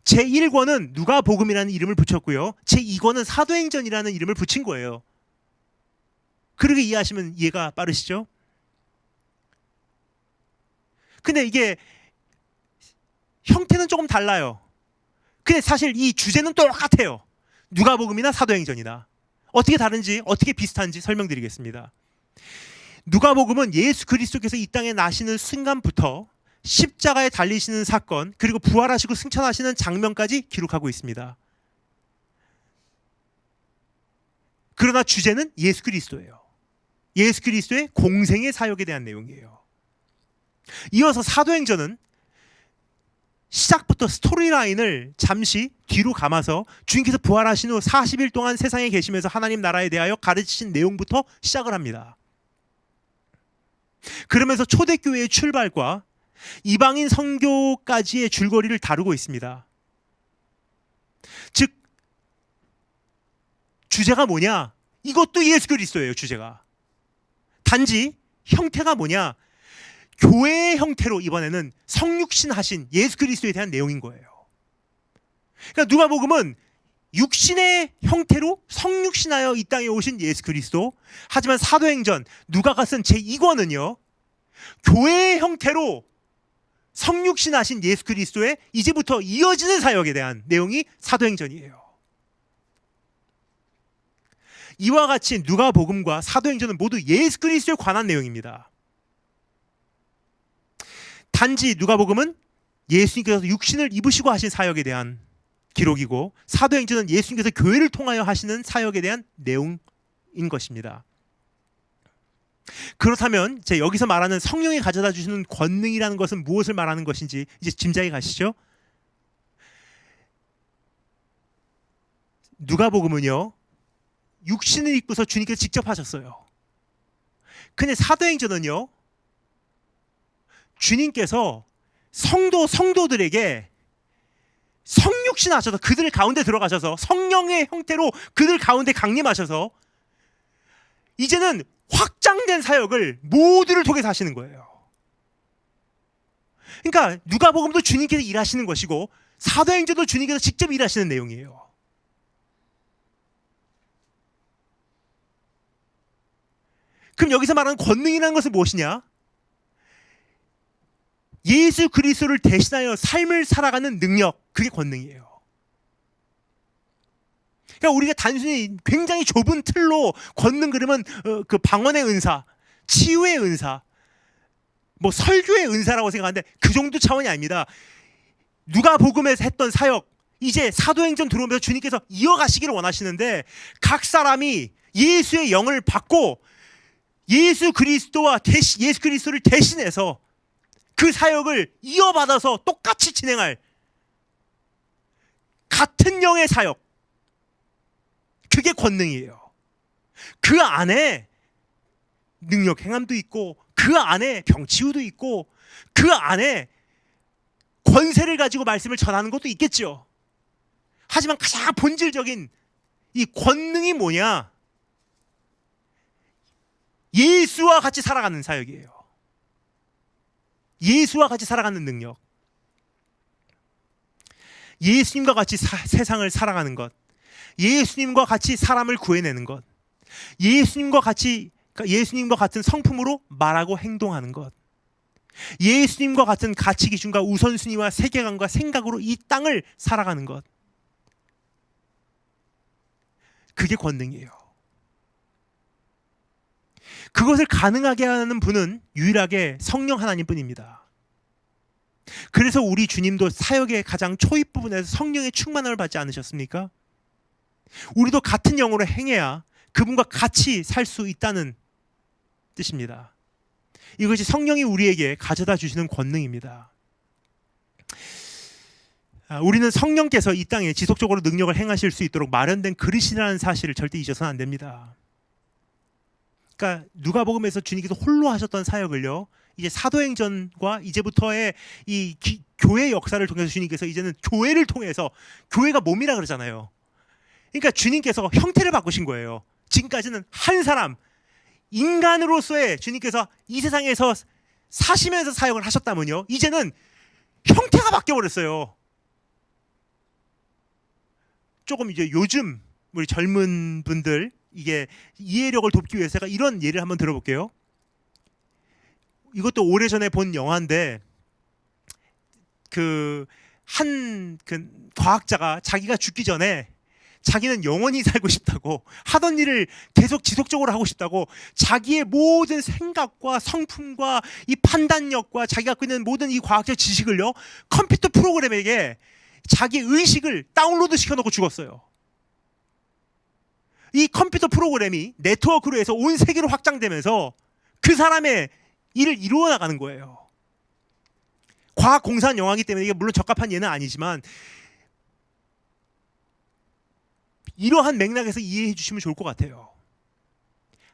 제1권은 누가복음이라는 이름을 붙였고요, 제2권은 사도행전이라는 이름을 붙인 거예요. 그렇게 이해하시면 이해가 빠르시죠? 근데 이게 형태는 조금 달라요. 근데 사실 이 주제는 똑같아요. 누가복음이나 사도행전이나. 어떻게 다른지, 어떻게 비슷한지 설명드리겠습니다. 누가복음은 예수 그리스도께서 이 땅에 나시는 순간부터 십자가에 달리시는 사건, 그리고 부활하시고 승천하시는 장면까지 기록하고 있습니다. 그러나 주제는 예수 그리스도예요. 예수 그리스도의 공생의 사역에 대한 내용이에요. 이어서 사도행전은 시작부터 스토리라인을 잠시 뒤로 감아서 주님께서 부활하신 후 40일 동안 세상에 계시면서 하나님 나라에 대하여 가르치신 내용부터 시작을 합니다. 그러면서 초대교회의 출발과 이방인 선교까지의 줄거리를 다루고 있습니다. 즉, 주제가 뭐냐? 이것도 예수 그리스도예요, 주제가. 단지 형태가 뭐냐? 교회의 형태로 이번에는 성육신 하신 예수 그리스도에 대한 내용인 거예요. 그러니까 누가복음은 육신의 형태로 성육신하여 이 땅에 오신 예수 그리스도, 하지만 사도행전 누가가 쓴 제2권은요, 교회의 형태로 성육신하신 예수 그리스도의 이제부터 이어지는 사역에 대한 내용이 사도행전이에요. 이와 같이 누가복음과 사도행전은 모두 예수 그리스도에 관한 내용입니다. 단지 누가복음은 예수님께서 육신을 입으시고 하신 사역에 대한 기록이고, 사도행전은 예수님께서 교회를 통하여 하시는 사역에 대한 내용인 것입니다. 그렇다면 여기서 말하는 성령이 가져다 주시는 권능이라는 것은 무엇을 말하는 것인지 이제 짐작이 가시죠? 누가복음은요, 육신을 입고서 주님께서 직접 하셨어요. 근데 사도행전은요, 주님께서 성도들에게 성육신 하셔서 그들 가운데 들어가셔서 성령의 형태로 그들 가운데 강림하셔서 이제는 확장된 사역을 모두를 통해서 하시는 거예요. 그러니까 누가복음도 주님께서 일하시는 것이고 사도행전도 주님께서 직접 일하시는 내용이에요. 그럼 여기서 말하는 권능이라는 것은 무엇이냐? 예수 그리스도를 대신하여 삶을 살아가는 능력, 그게 권능이에요. 그러니까 우리가 단순히 굉장히 좁은 틀로 권능 그러면 그 방언의 은사, 치유의 은사, 뭐 설교의 은사라고 생각하는데 그 정도 차원이 아닙니다. 누가복음에서 했던 사역, 이제 사도행전 들어오면서 주님께서 이어가시기를 원하시는데 각 사람이 예수의 영을 받고 예수 그리스도를 대신해서 그 사역을 이어받아서 똑같이 진행할 같은 영의 사역, 그게 권능이에요. 그 안에 능력 행함도 있고 그 안에 병치유도 있고 그 안에 권세를 가지고 말씀을 전하는 것도 있겠죠. 하지만 가장 본질적인 이 권능이 뭐냐? 예수와 같이 살아가는 사역이에요. 예수와 같이 살아가는 능력. 예수님과 같이 세상을 살아가는 것. 예수님과 같이 사람을 구해내는 것. 예수님과 같은 성품으로 말하고 행동하는 것. 예수님과 같은 가치 기준과 우선순위와 세계관과 생각으로 이 땅을 살아가는 것. 그게 권능이에요. 그것을 가능하게 하는 분은 유일하게 성령 하나님뿐입니다. 그래서 우리 주님도 사역의 가장 초입 부분에서 성령의 충만함을 받지 않으셨습니까? 우리도 같은 영으로 행해야 그분과 같이 살 수 있다는 뜻입니다. 이것이 성령이 우리에게 가져다 주시는 권능입니다. 우리는 성령께서 이 땅에 지속적으로 능력을 행하실 수 있도록 마련된 그릇이라는 사실을 절대 잊어서는 안 됩니다. 그러니까 누가복음에서 주님께서 홀로 하셨던 사역을요, 이제 사도행전과 이제부터의 이 교회 역사를 통해서 주님께서 이제는 교회를 통해서, 교회가 몸이라 그러잖아요. 그러니까 주님께서 형태를 바꾸신 거예요. 지금까지는 한 사람, 인간으로서의 주님께서 이 세상에서 사시면서 사역을 하셨다면요, 이제는 형태가 바뀌어버렸어요. 조금 이제 요즘 우리 젊은 분들 이게 이해력을 돕기 위해서 제가 이런 예를 한번 들어볼게요. 이것도 오래전에 본 영화인데 한 과학자가 자기가 죽기 전에 자기는 영원히 살고 싶다고, 하던 일을 계속 지속적으로 하고 싶다고, 자기의 모든 생각과 성품과 이 판단력과 자기가 갖고 있는 모든 이 과학적 지식을요, 컴퓨터 프로그램에게 자기 의식을 다운로드 시켜놓고 죽었어요. 이 컴퓨터 프로그램이 네트워크로 해서 온 세계로 확장되면서 그 사람의 일을 이루어 나가는 거예요. 과학 공산 영화이기 때문에 이게 물론 적합한 예는 아니지만 이러한 맥락에서 이해해 주시면 좋을 것 같아요.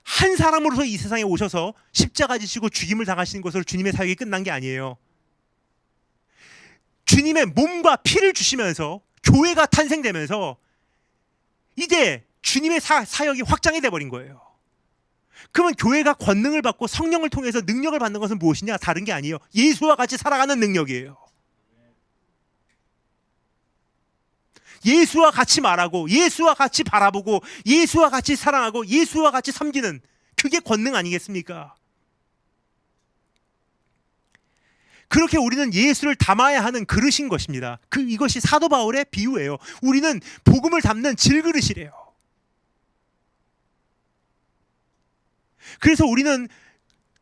한 사람으로서 이 세상에 오셔서 십자가 지시고 죽임을 당하시는 것으로 주님의 사역이 끝난 게 아니에요. 주님의 몸과 피를 주시면서 교회가 탄생되면서 이제 주님의 사역이 확장이 돼버린 거예요. 그러면 교회가 권능을 받고 성령을 통해서 능력을 받는 것은 무엇이냐? 다른 게 아니에요. 예수와 같이 살아가는 능력이에요. 예수와 같이 말하고, 예수와 같이 바라보고, 예수와 같이 사랑하고, 예수와 같이 섬기는, 그게 권능 아니겠습니까? 그렇게 우리는 예수를 담아야 하는 그릇인 것입니다. 이것이 사도 바울의 비유예요. 우리는 복음을 담는 질그릇이래요. 그래서 우리는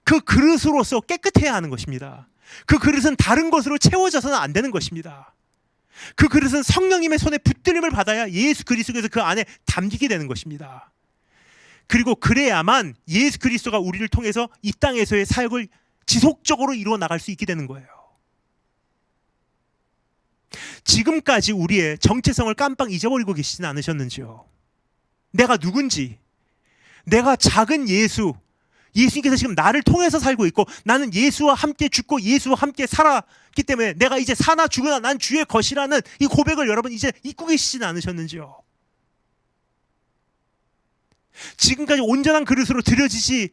그 그릇으로서 깨끗해야 하는 것입니다. 그 그릇은 다른 것으로 채워져서는 안 되는 것입니다. 그 그릇은 성령님의 손에 붙들림을 받아야 예수 그리스도께서 그 안에 담기게 되는 것입니다. 그리고 그래야만 예수 그리스도가 우리를 통해서 이 땅에서의 사역을 지속적으로 이루어 나갈 수 있게 되는 거예요. 지금까지 우리의 정체성을 깜빡 잊어버리고 계시진 않으셨는지요? 내가 누군지, 내가 작은 예수님께서 지금 나를 통해서 살고 있고 나는 예수와 함께 죽고 예수와 함께 살았기 때문에 내가 이제 사나 죽으나 난 주의 것이라는 이 고백을 여러분 이제 잊고 계시진 않으셨는지요? 지금까지 온전한 그릇으로 드려지지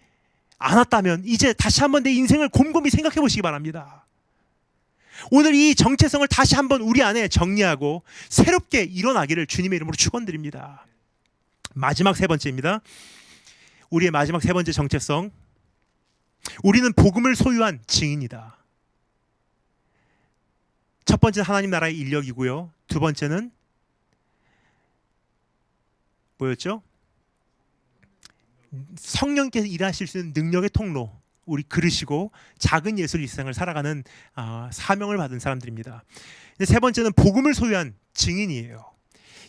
않았다면 이제 다시 한번 내 인생을 곰곰이 생각해 보시기 바랍니다. 오늘 이 정체성을 다시 한번 우리 안에 정리하고 새롭게 일어나기를 주님의 이름으로 축원드립니다. 마지막 세 번째입니다. 우리의 마지막 세 번째 정체성, 우리는 복음을 소유한 증인이다. 첫 번째는 하나님 나라의 인력이고요, 두 번째는 뭐였죠? 성령께서 일하실 수 있는 능력의 통로, 우리 그릇이고 작은 예술 일상을 살아가는 사명을 받은 사람들입니다. 세 번째는 복음을 소유한 증인이에요.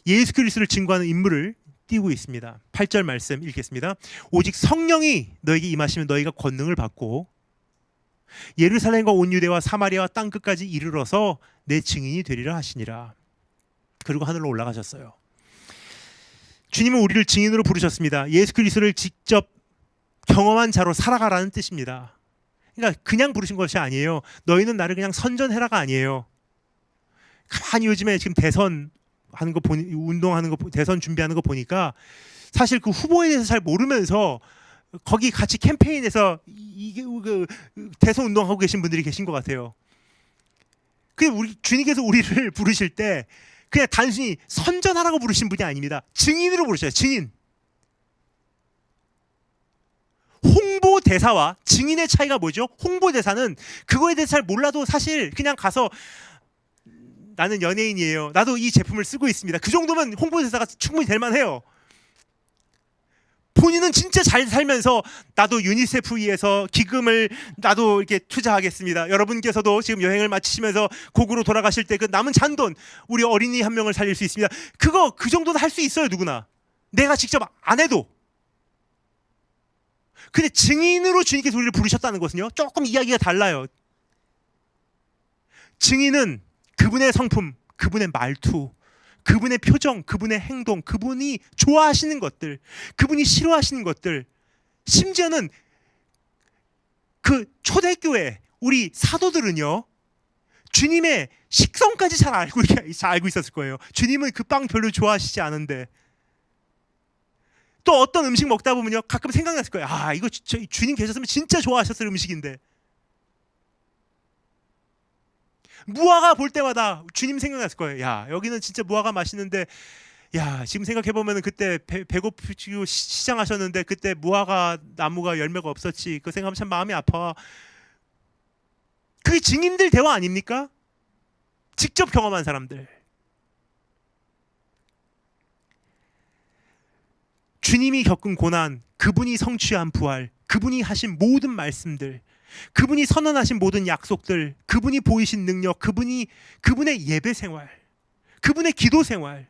예수 그리스도를 증거하는 인물을 띄우고 있습니다. 8절 말씀 읽겠습니다. 오직 성령이 너에게 임하시면 너희가 권능을 받고 예루살렘과 온 유대와 사마리아와 땅끝까지 이르러서 내 증인이 되리라 하시니라. 그리고 하늘로 올라가셨어요. 주님은 우리를 증인으로 부르셨습니다. 예수 그리스도를 직접 경험한 자로 살아가라는 뜻입니다. 그러니까 그냥 부르신 것이 아니에요. 너희는 나를 그냥 선전해라가 아니에요. 가만히 요즘에 지금 대선 하는 거 보니, 운동하는 거, 대선 준비하는 거 보니까 사실 그 후보에 대해서 잘 모르면서 거기 같이 캠페인에서 이게 그 대선 운동하고 계신 분들이 계신 것 같아요. 근데 우리 주님께서 우리를 부르실 때 그냥 단순히 선전하라고 부르신 분이 아닙니다. 증인으로 부르셔요. 증인. 홍보대사와 증인의 차이가 뭐죠? 홍보대사는 그거에 대해서 잘 몰라도 사실 그냥 가서 나는 연예인이에요, 나도 이 제품을 쓰고 있습니다, 그 정도면 홍보대사가 충분히 될 만해요. 본인은 진짜 잘 살면서 나도 유니세프에서 기금을 나도 이렇게 투자하겠습니다, 여러분께서도 지금 여행을 마치시면서 고국으로 돌아가실 때 그 남은 잔돈 우리 어린이 한 명을 살릴 수 있습니다, 그 정도는 할 수 있어요, 누구나. 내가 직접 안 해도. 근데 증인으로 주님께서 우리를 부르셨다는 것은요, 조금 이야기가 달라요. 증인은 그분의 성품, 그분의 말투, 그분의 표정, 그분의 행동, 그분이 좋아하시는 것들, 그분이 싫어하시는 것들, 심지어는 그 초대교회 우리 사도들은요, 주님의 식성까지 잘 알고 있었을 거예요. 주님은 그 빵 별로 좋아하시지 않은데 또 어떤 음식 먹다 보면요, 가끔 생각났을 거예요. 이거 주님 계셨으면 진짜 좋아하셨을 음식인데. 무화과 볼 때마다 주님 생각났을 거예요. 야, 여기는 진짜 무화과 맛있는데, 야, 지금 생각해보면 그때 배고프시고 시장하셨는데 그때 무화과 나무가 열매가 없었지. 그거 생각하면 참 마음이 아파. 그게 증인들 대화 아닙니까? 직접 경험한 사람들. 주님이 겪은 고난, 그분이 성취한 부활, 그분이 하신 모든 말씀들, 그분이 선언하신 모든 약속들, 그분이 보이신 능력, 그분의 예배 생활, 그분의 기도 생활,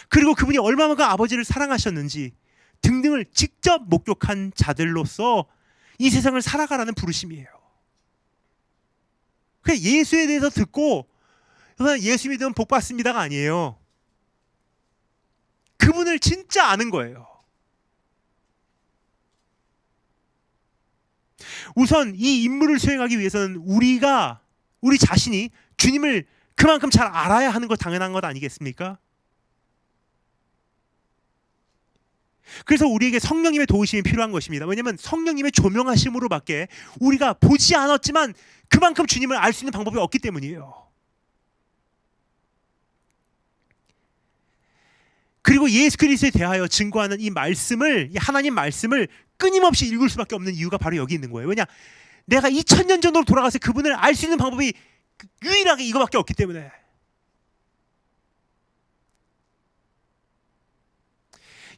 그리고 그분이 얼마만큼 아버지를 사랑하셨는지 등등을 직접 목격한 자들로서 이 세상을 살아가라는 부르심이에요. 그냥 예수에 대해서 듣고 그냥 예수 믿으면 복 받습니다가 아니에요. 그분을 진짜 아는 거예요. 우선 이 임무를 수행하기 위해서는 우리 자신이 주님을 그만큼 잘 알아야 하는 것 당연한 것 아니겠습니까? 그래서 우리에게 성령님의 도우심이 필요한 것입니다. 왜냐하면 성령님의 조명하심으로밖에 우리가 보지 않았지만 그만큼 주님을 알 수 있는 방법이 없기 때문이에요. 그리고 예수 그리스도에 대하여 증거하는 이 하나님 말씀을 끊임없이 읽을 수밖에 없는 이유가 바로 여기 있는 거예요. 왜냐? 내가 2000년 전으로 돌아가서 그분을 알 수 있는 방법이 유일하게 이거밖에 없기 때문에.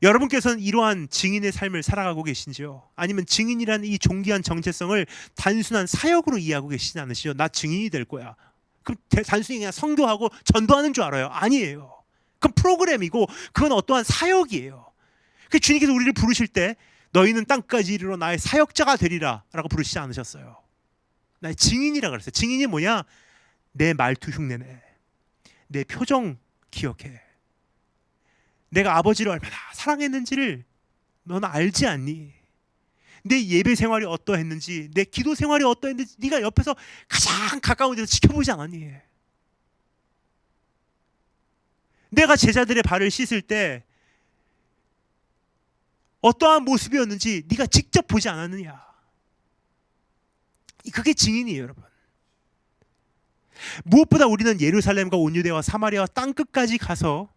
여러분께서는 이러한 증인의 삶을 살아가고 계신지요? 아니면 증인이라는 이 존귀한 정체성을 단순한 사역으로 이해하고 계시지 않으시죠? 나 증인이 될 거야. 그럼 단순히 그냥 선교하고 전도하는 줄 알아요? 아니에요. 그건 프로그램이고 그건 어떠한 사역이에요. 그 주님께서 우리를 부르실 때 너희는 땅까지 이르러 나의 사역자가 되리라 라고 부르시지 않으셨어요. 나의 증인이라 그랬어요. 증인이 뭐냐? 내 말투 흉내내. 내 표정 기억해. 내가 아버지를 얼마나 사랑했는지를 너는 알지 않니? 내 예배 생활이 어떠했는지, 내 기도 생활이 어떠했는지 네가 옆에서 가장 가까운 데서 지켜보지 않았니? 내가 제자들의 발을 씻을 때 어떠한 모습이었는지 네가 직접 보지 않았느냐? 그게 증인이에요, 여러분. 무엇보다 우리는 예루살렘과 온 유대와 사마리아와 땅끝까지 가서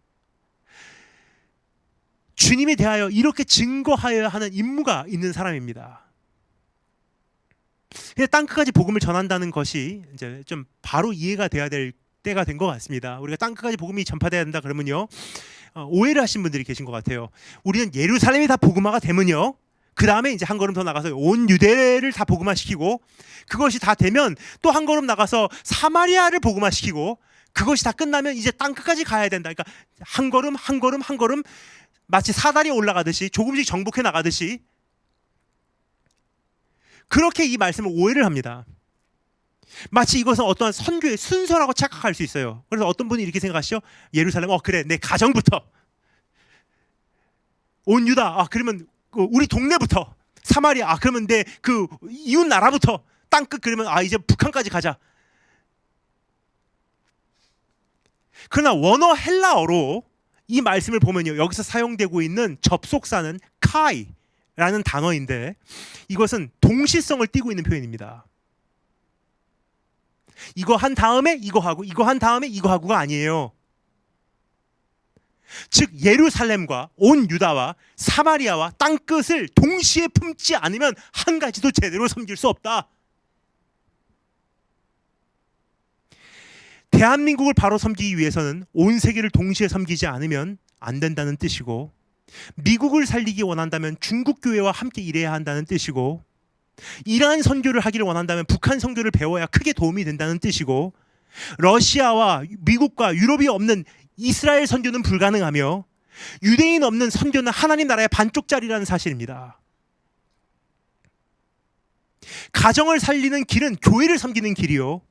주님에 대하여 이렇게 증거하여야 하는 임무가 있는 사람입니다. 근데 땅끝까지 복음을 전한다는 것이 이제 좀 바로 이해가 돼야 될 때가 된 것 같습니다. 우리가 땅끝까지 복음이 전파돼야 된다 그러면요, 오해를 하신 분들이 계신 것 같아요. 우리는 예루살렘이 다 복음화가 되면요, 그 다음에 이제 한 걸음 더 나가서 온 유대를 다 복음화시키고, 그것이 다 되면 또 한 걸음 나가서 사마리아를 복음화시키고, 그것이 다 끝나면 이제 땅끝까지 가야 된다. 그러니까 한 걸음 한 걸음 한 걸음 마치 사다리 올라가듯이 조금씩 정복해 나가듯이 그렇게 이 말씀을 오해를 합니다. 마치 이것은 어떠한 선교의 순서라고 착각할 수 있어요. 그래서 어떤 분이 이렇게 생각하시죠? 예루살렘, 그래, 내 가정부터. 온 유다, 그러면 우리 동네부터. 사마리아, 그러면 내 그 이웃 나라부터. 땅끝, 그러면 이제 북한까지 가자. 그러나 원어 헬라어로 이 말씀을 보면요, 여기서 사용되고 있는 접속사는 카이라는 단어인데 이것은 동시성을 띠고 있는 표현입니다. 이거 한 다음에 이거 하고, 이거 한 다음에 이거 하고가 아니에요. 즉 예루살렘과 온 유다와 사마리아와 땅끝을 동시에 품지 않으면 한 가지도 제대로 섬길 수 없다. 대한민국을 바로 섬기기 위해서는 온 세계를 동시에 섬기지 않으면 안 된다는 뜻이고, 미국을 살리기 원한다면 중국 교회와 함께 일해야 한다는 뜻이고, 이러한 선교를 하기를 원한다면 북한 선교를 배워야 크게 도움이 된다는 뜻이고, 러시아와 미국과 유럽이 없는 이스라엘 선교는 불가능하며 유대인 없는 선교는 하나님 나라의 반쪽짜리라는 사실입니다. 가정을 살리는 길은 교회를 섬기는 길이요,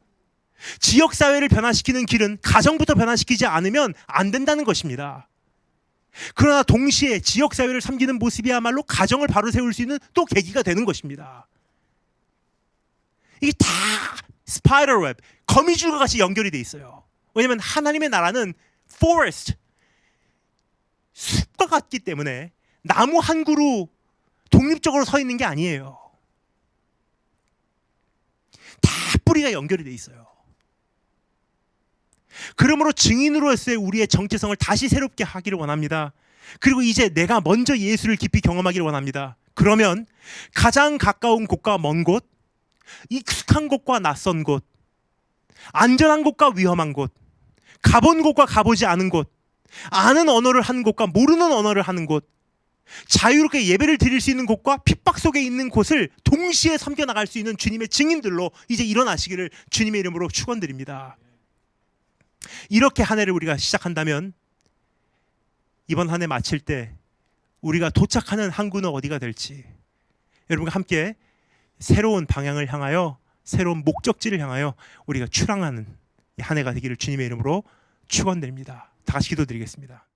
지역사회를 변화시키는 길은 가정부터 변화시키지 않으면 안 된다는 것입니다. 그러나 동시에 지역사회를 섬기는 모습이야말로 가정을 바로 세울 수 있는 또 계기가 되는 것입니다. 이게 다 스파이더웹, 거미줄과 같이 연결이 돼 있어요. 왜냐하면 하나님의 나라는 forest, 숲과 같기 때문에 나무 한 그루 독립적으로 서 있는 게 아니에요. 다 뿌리가 연결이 돼 있어요. 그러므로 증인으로서의 우리의 정체성을 다시 새롭게 하기를 원합니다. 그리고 이제 내가 먼저 예수를 깊이 경험하기를 원합니다. 그러면 가장 가까운 곳과 먼 곳, 익숙한 곳과 낯선 곳, 안전한 곳과 위험한 곳, 가본 곳과 가보지 않은 곳, 아는 언어를 하는 곳과 모르는 언어를 하는 곳, 자유롭게 예배를 드릴 수 있는 곳과 핍박 속에 있는 곳을 동시에 섬겨나갈 수 있는 주님의 증인들로 이제 일어나시기를 주님의 이름으로 축원드립니다. 이렇게 한 해를 우리가 시작한다면 이번 한 해 마칠 때 우리가 도착하는 항구는 어디가 될지, 여러분과 함께 새로운 방향을 향하여, 새로운 목적지를 향하여 우리가 출항하는 한 해가 되기를 주님의 이름으로 축원드립니다. 다 같이 기도드리겠습니다.